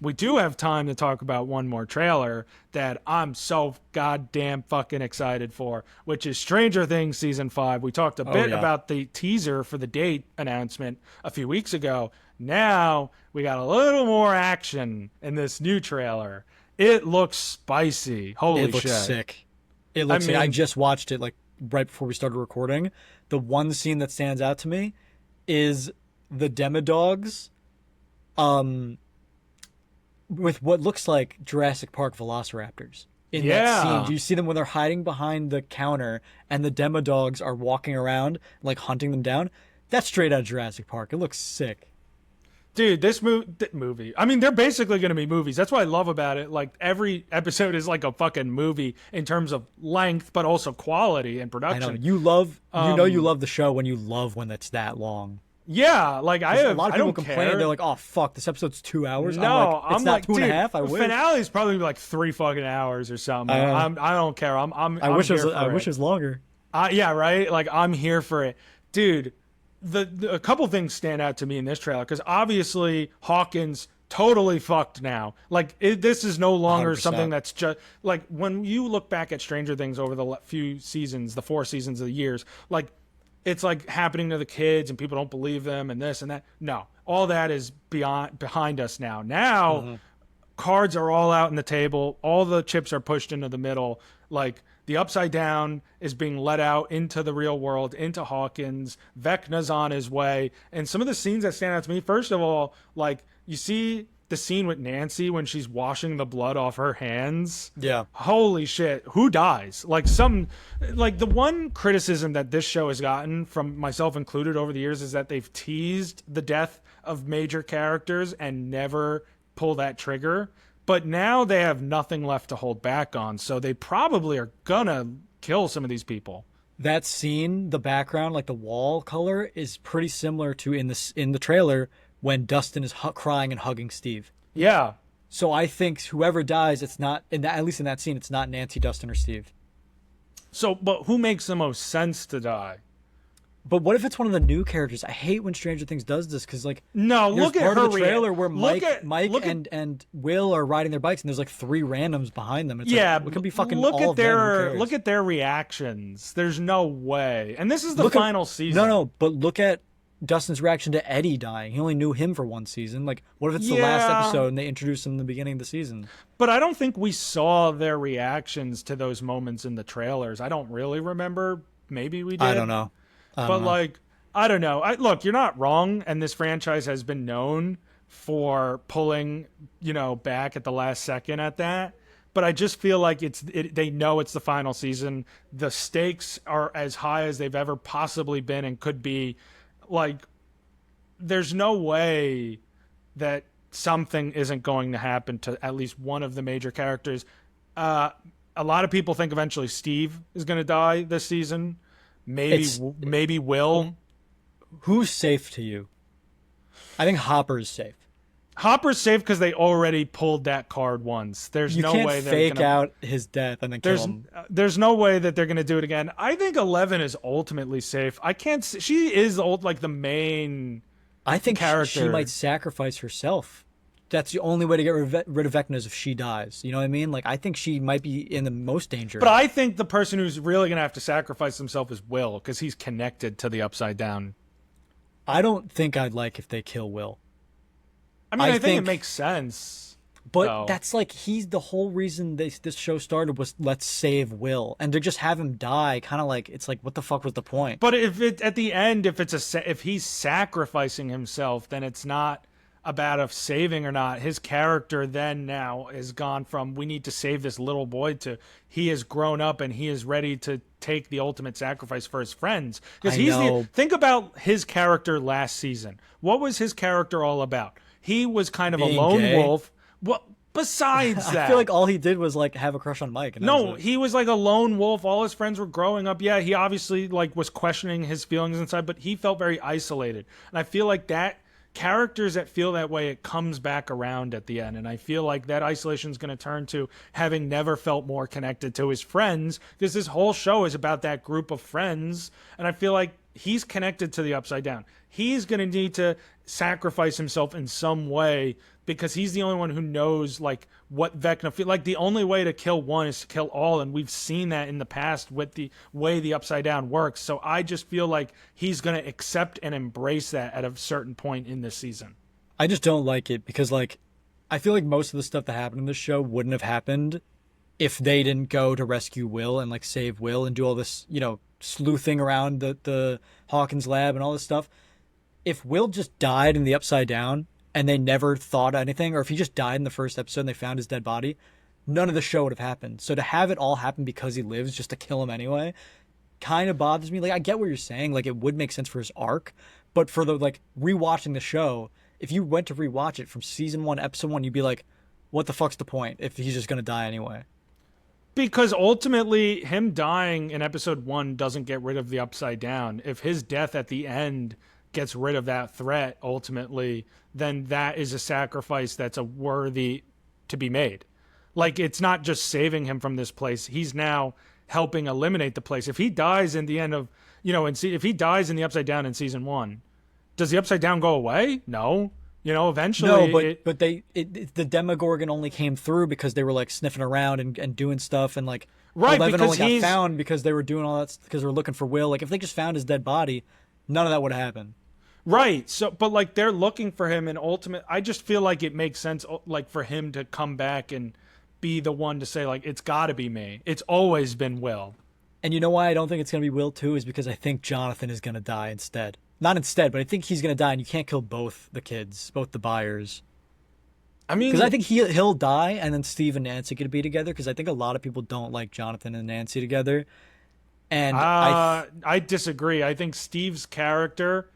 we do have time to talk about one more trailer that I'm so goddamn fucking excited for, which is Stranger Things season 5. We talked a Oh bit yeah, about the teaser for the date announcement a few weeks ago. Now we got a little more action in this new trailer. It looks spicy. Holy it looks shit. sick. It I looks sick. I mean, just watched it like right before we started recording. The one scene that stands out to me is the Demodogs, um, with what looks like Jurassic Park velociraptors. In that scene, yeah. do you see them when they're hiding behind the counter and the Demodogs are walking around like hunting them down? That's straight out of Jurassic Park. It looks sick. Dude, this movie. I mean, they're basically going to be movies. That's what I love about it. Like every episode is like a fucking movie in terms of length, but also quality and I know production. you Um, love the show when you love when it's that long. yeah, like Because a lot of I people don't complain. They're care. like, "Oh fuck, this episode's 2 hours." I'm like, No, "It's I'm not like, two and a dude, half. I the wish. finale is probably like 3 fucking hours or something. I I don't care. I I'm wish it was. here I for wish it. it was longer." Yeah, right. Like I'm here for it, dude. A couple things stand out to me in this trailer because obviously Hawkins totally fucked now. Like this is no longer something 100%. that's just like when you look back at Stranger Things over the few seasons, the 4 seasons of the years, like it's like happening to the kids and people don't believe them and this and that. No, all that is behind us now. Now cards are all out on the table. All the chips are pushed into the middle. Like the Upside Down is being let out into the real world, into Hawkins. Vecna's on his way. And some of the scenes that stand out to me, first of all, like you see the scene with Nancy when she's washing the blood off her hands. Yeah, Holy shit, who dies? Like the one criticism that this show has gotten from myself included over the years is that they've teased the death of major characters and never pull that trigger. But now they have nothing left to hold back on, so they probably are gonna kill some of these people. that scene, the background, like the wall color, is pretty similar to in the trailer when Dustin is crying and hugging Steve. Yeah. So I think whoever dies, it's not in that at least in that scene, it's not Nancy, Dustin, or Steve. So, but who makes the most sense to die? But what if it's one of the new characters? I hate when Stranger Things does this because like No, there's look at part her of the trailer where Mike look at and Will are riding their bikes and there's like three randoms behind them. It's yeah. like it could be fucking Look all at of them. Who cares? look at their reactions. There's no way. And this is the Look at final season. no, but look at Dustin's reaction to Eddie dying. He only knew him for one season. Like, what if it's the last Yeah. episode and they introduce him in the beginning of the season? But I don't think we saw their reactions to those moments in the trailers. I don't really remember. Maybe we did. I don't know. I But don't know. like, I don't know. Look, you're not wrong, and this franchise has been known for pulling, back at the last second at that. But I just feel like they know it's the final season. The stakes are as high as they've ever possibly been and could be. Like, there's no way that something isn't going to happen to at least one of the major characters. A lot of people think eventually Steve is going to die this season. It's maybe Will. who's safe to you? I think Hopper's safe. Hopper's safe because they already pulled that card once. There's You no can't way they're fake gonna. out his death and then kill There's him. there's no way that they're gonna do it again. I think 11 is ultimately safe. I can't. She is like the main I think she might character. sacrifice herself. That's the only way to get rid of Vecna is if she dies. You know what I mean? Like I think she might be in the most But danger. I think the person who's really gonna have to sacrifice himself is Will because he's connected to the Upside Down. I don't think I'd like if they kill Will. I mean, I I think it think, makes sense but though. that's like he's the whole reason this show started was let's save Will, and to just have him die, kind of like it's like what the fuck was the point? But if it at the end, if he's sacrificing himself, then it's not about if saving or not. His character then now is gone from we need to save this little boy to he has grown up and he is ready to take the ultimate sacrifice for his friends. Because I he's the know think about his character last season. What was his character all about? He was kind of a being lone gay. wolf. What besides I feel that? like all he did was like have a crush on Mike, and that was No, it. he was like a lone wolf. All his friends were growing up. Yeah, he obviously like was questioning his feelings inside, but he felt very isolated. And I feel like that characters that feel that way, it comes back around at the end. And I feel like that isolation is going to turn to having never felt more connected to his friends because this whole show is about that group of friends. And I feel like he's connected to the Upside Down. He's going to need to sacrifice himself in some way because he's the only one who knows like what Vecna feel like. The only way to kill one is to kill all, and we've seen that in the past with the way the Upside Down works. So I just feel like he's going to accept and embrace that at a certain point in this season. I just don't like it because like I feel like most of the stuff that happened in this show wouldn't have happened if they didn't go to rescue Will and like save Will and do all this, sleuthing around the Hawkins lab and all this stuff. If Will just died in the Upside Down and they never thought anything, or if he just died in the first episode and they found his dead body, none of the show would have happened. So to have it all happen because he lives just to kill him anyway kind of bothers me. Like I get what you're saying, like it would make sense for his arc, but for the like rewatching the show, if you went to rewatch it from season 1 episode 1, you'd be like, what the fuck's the point if he's just going to die anyway? Because ultimately, him dying in episode 1 doesn't get rid of the Upside Down. If his death at the end gets rid of that threat, ultimately, then that is a sacrifice that's a worthy to be made. Like, it's not just saving him from this place. He's now helping eliminate the place. If he dies in the end of, if he dies in the Upside Down in season 1, does the Upside Down go away? No. No, Eventually but the Demogorgon only came through because they were like sniffing around and doing stuff, and like right, 11 because only got he's found because they were doing all that because they were looking for Will. Like if they just found his dead body, none of that would have happened. right. So, but like they're looking for him, and ultimate. I just feel like it makes sense, like for him to come back and be the one to say, like, it's got to be me. It's always been Will. And you know why I don't think it's gonna be Will too is because I think Jonathan is gonna die instead. Not instead, but I think he's gonna die, and you can't kill both the kids, both the buyers. I Because mean, I think he'll die, and then Steve and Nancy could be together. Because I think a lot of people don't like Jonathan and Nancy together, and I disagree. I think Steve's character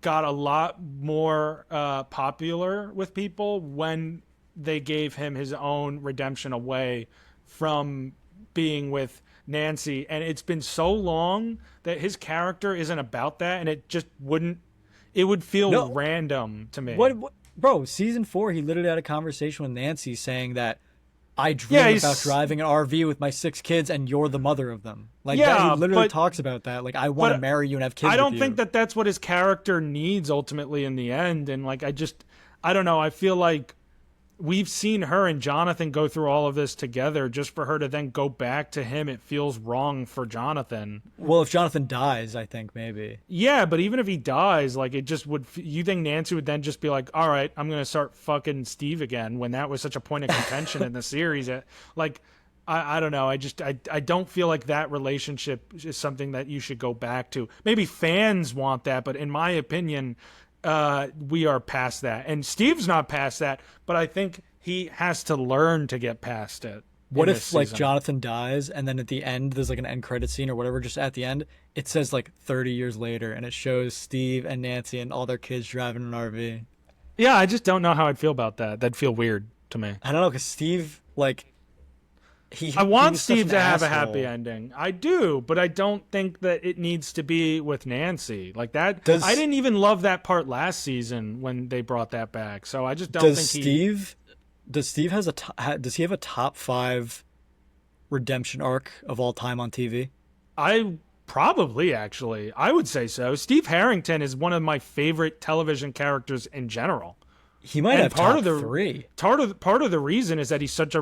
got a lot more popular with people when they gave him his own redemption away from being with Nancy. And it's been so long that his character isn't about that, and it would feel no, random to me. what bro? Season 4, he literally had a conversation with Nancy saying that I Yeah, dream about driving an RV with my 6 kids, and you're the mother of them. Like that, he yeah, literally talks about that. Like I want to but marry you and have kids I with don't think you. that that's what his character needs ultimately in the end. And like, I don't know. I feel like we've seen her and Jonathan go through all of this together just for her to then go back to him. It feels wrong for Jonathan. Well, if Jonathan dies, I think maybe. Yeah, but even if he dies, like it just would, you think Nancy would then just be like, all right, I'm going to start fucking Steve again when that was such a point of contention in the series. Like, I don't know. I don't feel like that relationship is something that you should go back to. Maybe fans want that, but in my opinion, we are past that. And Steve's not past that, but I think he has to learn to get past it. What in if this like season. Jonathan dies and then at the end there's like an end credit scene or whatever, just at the end it says like 30 years later and it shows Steve and Nancy and all their kids driving an RV. Yeah, I just don't know how I'd feel about that. That'd feel weird to me. I don't know, because Steve, like, I he want was such Steve an to have a happy asshole. ending. I do, but I don't think that it needs to be with Nancy. Like that, I Does didn't even love that part last season when they brought that back. So I just don't does think he. Steve does Steve has does he have a top five redemption arc of all time on TV? I probably actually, I would say so. Steve Harrington is one of my favorite television characters in general. He might And have top three. part of the reason is that he's such a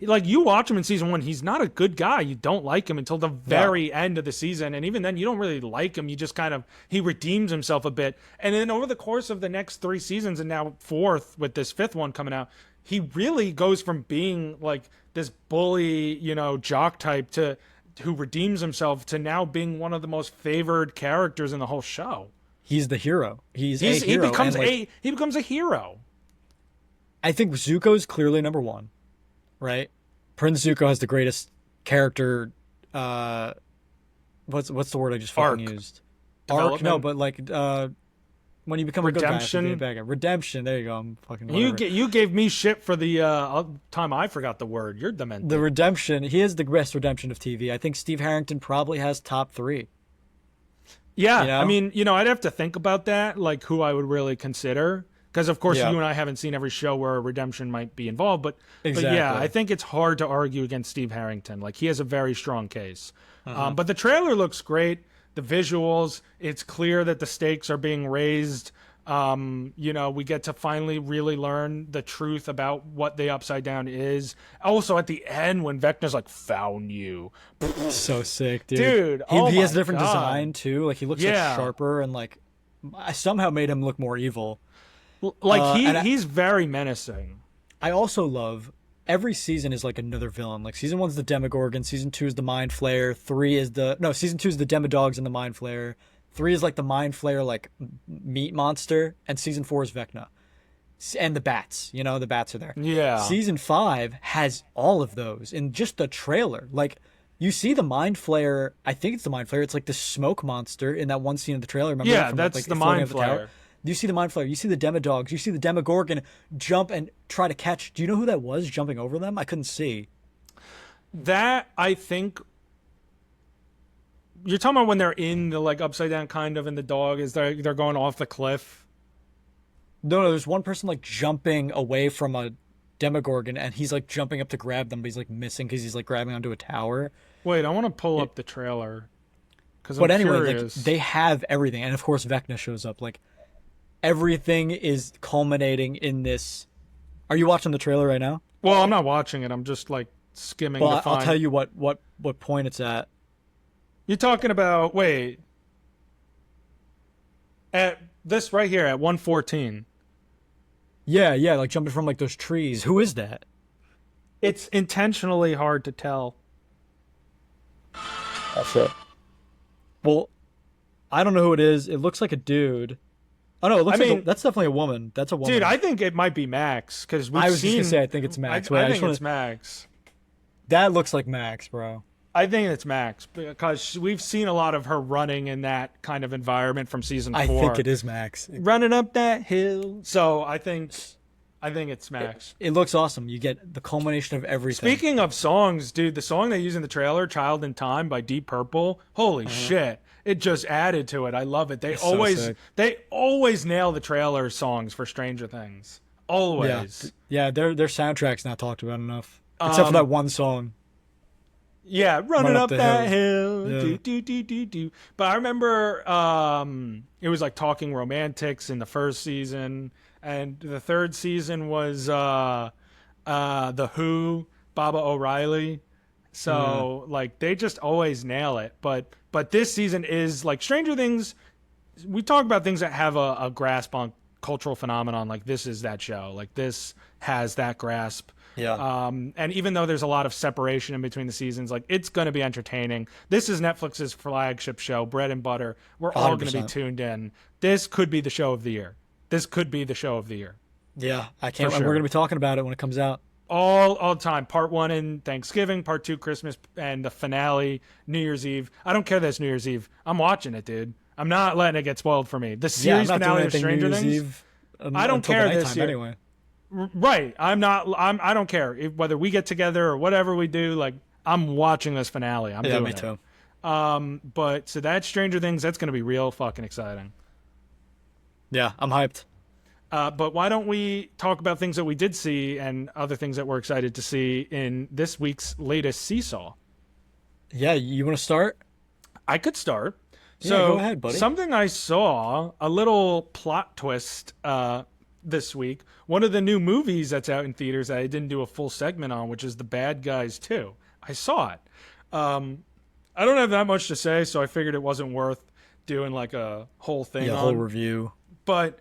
like you watch him in season 1, he's not a good guy. You don't like him until the No, very end of the season, and even then you don't really like him. You just kind of he redeems himself a bit. And then over the course of the next 3 seasons and now fourth with this fifth one coming out, he really goes from being like this bully, jock type to who redeems himself to now being one of the most favored characters in the whole show. he's the hero. He's a He hero, becomes and like he becomes a hero. I think Zuko's clearly number one, right? Prince Zuko has the greatest character. What's the word I just fucking Arc. used? Arc, no, Development. but like when you become a good guy, after being a Redemption. bad guy. Redemption. There you go. I'm fucking You whatever. get you gave me shit for the time I forgot the word. You're The demented. redemption. He is the best redemption of TV. I think Steve Harrington probably has top three. Yeah, You I know? mean, I'd have to think about that, like who I would really consider, because of course you Yeah. and I haven't seen every show where redemption might be involved, but yeah, Exactly. I think it's hard to argue against Steve Harrington. Like he has a very strong case. Uh-huh. But the trailer looks great. The visuals, it's clear that the stakes are being raised. We get to finally really learn the truth about what the Upside Down is. Also, at the end, when Vecna's like, "Found you," So sick, dude. dude. He, Oh he has my a different God. design too. Like he looks Yeah. like sharper and like I somehow made him look more evil. Like And he's very menacing. I also love every season is like another villain. Like season one's the Demogorgon, season two is the Mind Flayer, season two is the Demodogs and the Mind Flayer. Three is like the Mind Flayer like meat monster, and season four is Vecna. And the bats, the bats are there. Yeah. Season five has all of those in just the trailer. Like you see the Mind Flayer, I think it's the Mind Flayer. It's like the smoke monster in that one scene of the trailer. Remember Yeah, that from, that's like, the floating Mind up the tower? Flayer. You see the Mind Flayer, you see the Demodogs, you see the Demogorgon jump and try to catch. Do you know who that was jumping over them? I couldn't see. That I think you're talking about when they're in the like upside down kind of, and the dog is they're going off the cliff. No, there's one person like jumping away from a Demogorgon and he's like jumping up to grab them, but he's like missing because he's like grabbing onto a tower. Wait, I want to pull up the trailer because I'm But anyway, curious. like they have everything, and of course Vecna shows up. Like everything is culminating in this. Are you watching the trailer right now? Well, I'm not watching it. I'm just like skimming Well, to I'll find. tell you what point it's at. You're talking about at this right here at 114. Yeah, like jumping from like those trees. Who is that? It's intentionally hard to tell. That's it. Well, I don't know who it is. It looks like a dude. Oh no, it looks I like mean, that's definitely a woman. That's a woman. Dude, I think it might be Max because we've I was seen. just gonna say I think it's Max. Wait, I I just think wanna- it's Max. That looks like Max, bro. I think it's Max because we've seen a lot of her running in that kind of environment from season 4. I think it is Max. Running up that hill. So I think it's Max. It looks awesome. You get the culmination of everything. Speaking of songs, dude, the song they use in the trailer, "Child in Time" by Deep Purple. Holy shit. It just added to it. I love it. so sick. They always nail the trailer songs for Stranger Things. Always. Yeah, their soundtrack's not talked about enough. Except for that one song. Yeah, running up the that hill. hill. Yeah. Do, do, do, do, do. But I remember it was like Talking Romantics in the first season, and the third season was The Who, Baba O'Reilly. So like they just always nail it. But this season is like Stranger Things. We talk about things that have a grasp on cultural phenomenon. Like this is that show. Like this has that grasp. Yeah. And even though there's a lot of separation in between the seasons, like it's going to be entertaining. This is Netflix's flagship show, bread and butter. We're all going to be 100%. tuned in. This could be the show of the year. This could be the show of the year. Yeah, I can't. For And sure. we're gonna be talking about it when it comes out. All the time. Part 1 in Thanksgiving, part 2 Christmas, and the finale New Year's Eve. I don't care that it's New Year's Eve. I'm watching it, dude. I'm not letting it get spoiled for me. The Yeah, I'm series not doing finale of anything Stranger New Year's Things. Eve. I don't until care the this nighttime year. anyway. Right. I'm not. I don't care whether we get together or whatever we do. Like, I'm watching this finale. I'm Yeah, doing me it. too. But so that's Stranger Things. That's going to be real fucking exciting. Yeah, I'm hyped. But why don't we talk about things that we did see and other things that we're excited to see in this week's latest Seesaw? Yeah, you want to start? I could start. Yeah, go So ahead, buddy. something I saw, a little plot twist this week. One of the new movies that's out in theaters that I didn't do a full segment on, which is The Bad Guys 2. I saw it. I don't have that much to say, so I figured it wasn't worth doing like a whole thing Yeah, whole on. review. But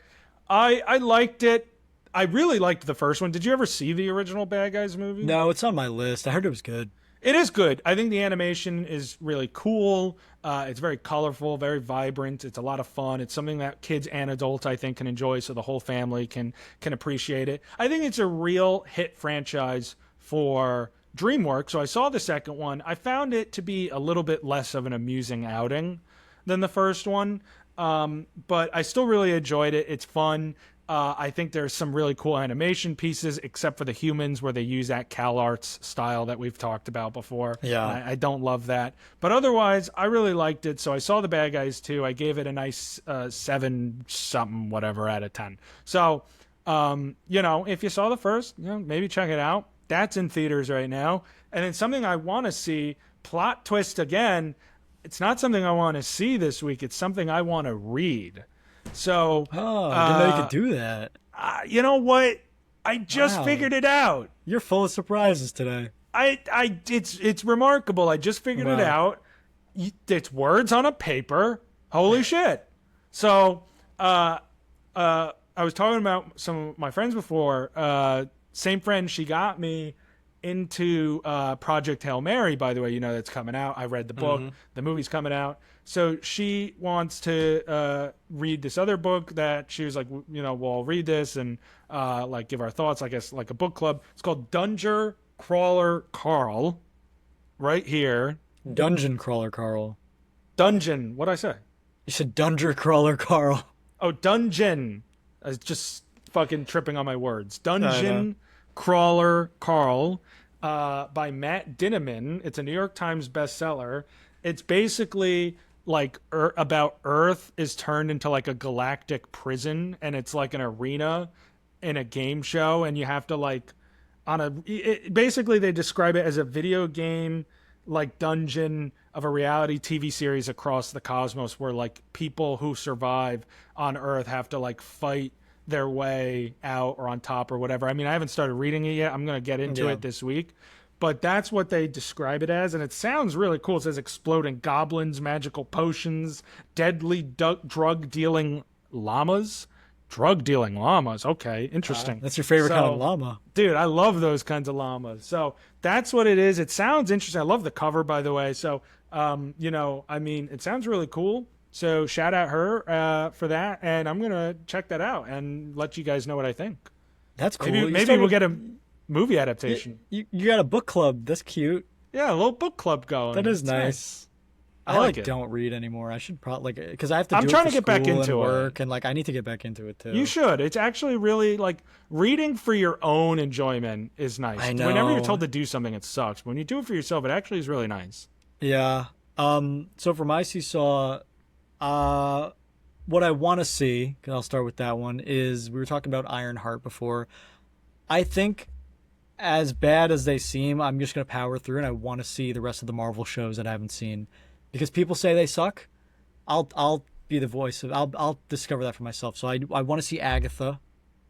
I liked it. I really liked the first one. Did you ever see the original Bad Guys movie? No, it's on my list. I heard it was good. It is good. I think the animation is really cool. It's very colorful, very vibrant. It's a lot of fun. It's something that kids and adults, I think, can enjoy, so the whole family can appreciate it. I think it's a real hit franchise for DreamWorks. So I saw the second one. I found it to be a little bit less of an amusing outing than the first one, but I still really enjoyed it. It's fun. I think there's some really cool animation pieces, except for the humans, where they use that CalArts style that we've talked about before. Yeah. I don't love that. But otherwise, I really liked it. So I saw The Bad Guys too. I gave it a nice 7 something, whatever, out of 10. So, if you saw the first, maybe check it out. That's in theaters right now. And then something I want to see, plot twist again. It's not something I want to see this week. It's something I want to read. So, Oh, I didn't know you could do that. you know what? I just Wow. figured it out. You're full of surprises today. It's remarkable. I just figured it Wow. out. It's words on a paper. Holy shit! So, I was talking about some of my friends before. Same friend, she got me into Project Hail Mary, by the way, that's coming out. I read the book. The movie's coming out. So she wants to read this other book that she was like, well, I'll read this and like give our thoughts, I guess, like a book club. It's called Dungeon Crawler Carl, right here. Dungeon crawler Carl. Dungeon, what'd I say? You said Dungeon crawler Carl. Oh, Dungeon. I was just fucking tripping on my words. know. Dungeon Crawler Carl by Matt Dinniman. It's a New York Times bestseller. It's basically like about Earth is turned into like a galactic prison, and it's like an arena in a game show, and you have to like basically they describe it as a video game like dungeon of a reality TV series across the cosmos, where like people who survive on Earth have to like fight their way out or on top or whatever. I mean, I haven't started reading it yet. I'm going to get into it this week. But that's what they describe it as, and it sounds really cool. It says exploding goblins, magical potions, deadly drug-dealing llamas. Drug-dealing llamas. Okay, interesting. That's your favorite kind of llama. Dude, I love those kinds of llamas. So that's what it is. It sounds interesting. I love the cover, by the way. So, it sounds really cool. So shout out her for that, and I'm going to check that out and let you guys know what I think. That's cool. Maybe we'll get a movie adaptation. You got a book club. That's cute. Yeah, a little book club going. That is It's nice. I like it. don't read anymore. I should probably because I have to. I'm do trying it to for get back school into and it. work, and like I need to get back into it too. You should. It's actually really like reading for your own enjoyment is nice. I know. Whenever you're told to do something, it sucks. When you do it for yourself, it actually is really nice. Yeah. So for my Seesaw, what I want to see, because I'll start with that one, is we were talking about Ironheart before. I think, as bad as they seem, I'm just gonna power through, and I want to see the rest of the Marvel shows that I haven't seen, because people say they suck. I'll be the voice of. I'll discover that for myself. So I want to see Agatha,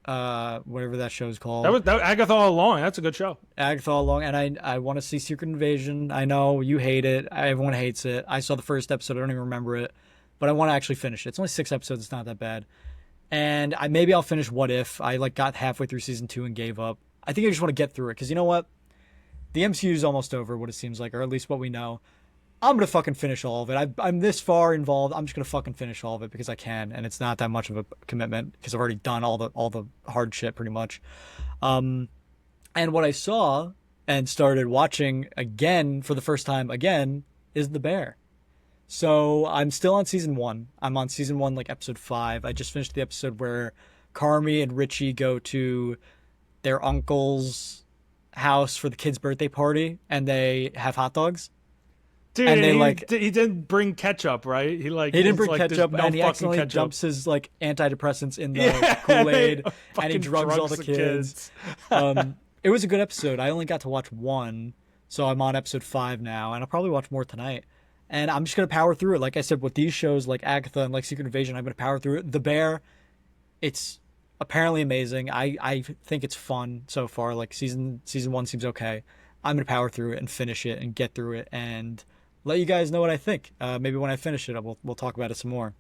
whatever that show's called. That Agatha All Along. That's a good show. Agatha all along, and I want to see Secret Invasion. I know you hate it. Everyone hates it. I saw the first episode. I don't even remember it, but I want to actually finish it. It's only 6 episodes. It's not that bad. And maybe I'll finish What If. I got halfway through season 2 and gave up. I think I just want to get through it, because you know what? The MCU is almost over, what it seems like, or at least what we know. I'm going to fucking finish all of it. I'm this far involved. I'm just going to fucking finish all of it because I can, and it's not that much of a commitment because I've already done all the hard shit pretty much. And what I saw and started watching again for the first time again is The Bear. So I'm still on season 1. I'm on season 1, like episode 5. I just finished the episode where Carmi and Richie go to their uncle's house for the kid's birthday party, and they have hot dogs, Dude, and and they like he didn't bring ketchup, right? He like he didn't it's bring like there's ketchup, no and he fucking accidentally ketchup. dumps his like antidepressants in the Yeah, Kool they Aid, and he fucking drugs all drugs the the kids. kids. It was a good episode. I only got to watch one, so I'm on episode 5 now, and I'll probably watch more tonight. And I'm just gonna power through it. Like I said, with these shows like Agatha and like Secret Invasion, I'm gonna power through it. The Bear, it's apparently amazing. I think it's fun so far. Like season 1 seems okay. I'm gonna power through it and finish it and get through it and let you guys know what I think. Maybe when I finish it, we'll talk about it some more.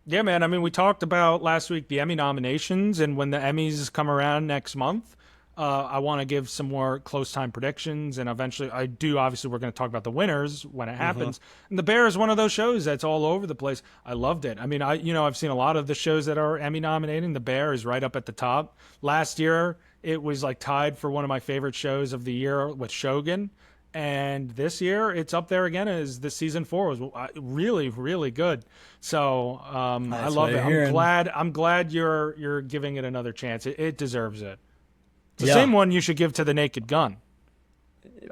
Yeah, man. I mean, we talked about last week the Emmy nominations, and when the Emmys come around next month, I want to give some more close time predictions, and eventually, I do. Obviously, we're going to talk about the winners when it Mm-hmm. happens. And The Bear is one of those shows that's all over the place. I loved it. I mean, I've seen a lot of the shows that are Emmy nominating. The Bear is right up at the top. Last year, it was like tied for one of my favorite shows of the year with Shogun. And this year, it's up there again as the season 4 was really, really good. So I That's what love it. I'm hearing. I'm glad you're giving it another chance. It deserves it. It's the Yeah, same one you should give to the Naked Gun.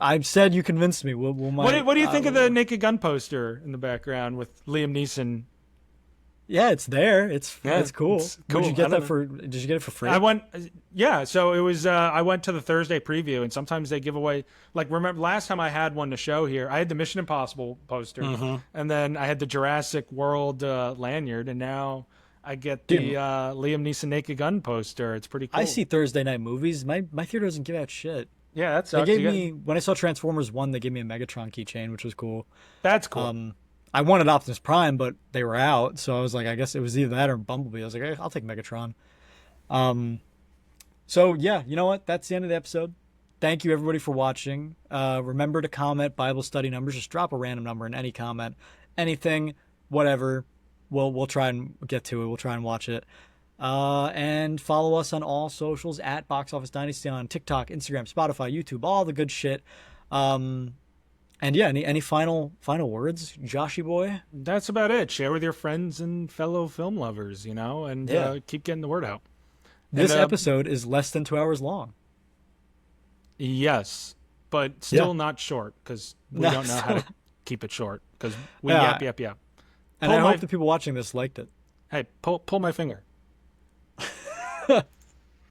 I've said you convinced me. We'll might. What do you think of the Naked Gun poster in the background with Liam Neeson? Yeah, it's there. Yeah, It's cool. it's cool. Would you I get don't that know. for? Did you get it for free? I went, yeah. So it was. I went to the Thursday preview, and sometimes they give away. Like, remember last time I had one to show here, I had the Mission Impossible poster, and then I had the Jurassic World lanyard, and now I get the Dude, Liam Neeson Naked Gun poster. It's pretty cool. I see Thursday night movies. My theater doesn't give out shit. Yeah, that They sucks. gave me when I saw Transformers 1, they gave me a Megatron keychain, which was cool. That's cool. I wanted Optimus Prime, but they were out, so I was like, I guess it was either that or Bumblebee. I was like, hey, I'll take Megatron. So yeah, you know what? That's the end of the episode. Thank you everybody for watching. Remember to comment Bible study numbers. Just drop a random number in any comment, anything, whatever. We'll try and get to it. We'll try and watch it. And follow us on all socials at Box Office Dynasty on TikTok, Instagram, Spotify, YouTube, all the good shit. And yeah, any final words, Joshy boy? That's about it. Share with your friends and fellow film lovers, and Yeah. keep getting the word out. This And, episode is less than 2 hours long. yes, but still Yeah. not short because we No, don't know how to keep it short because we Yeah. yap. And Pull I my hope the people watching this liked it. Hey, pull my finger.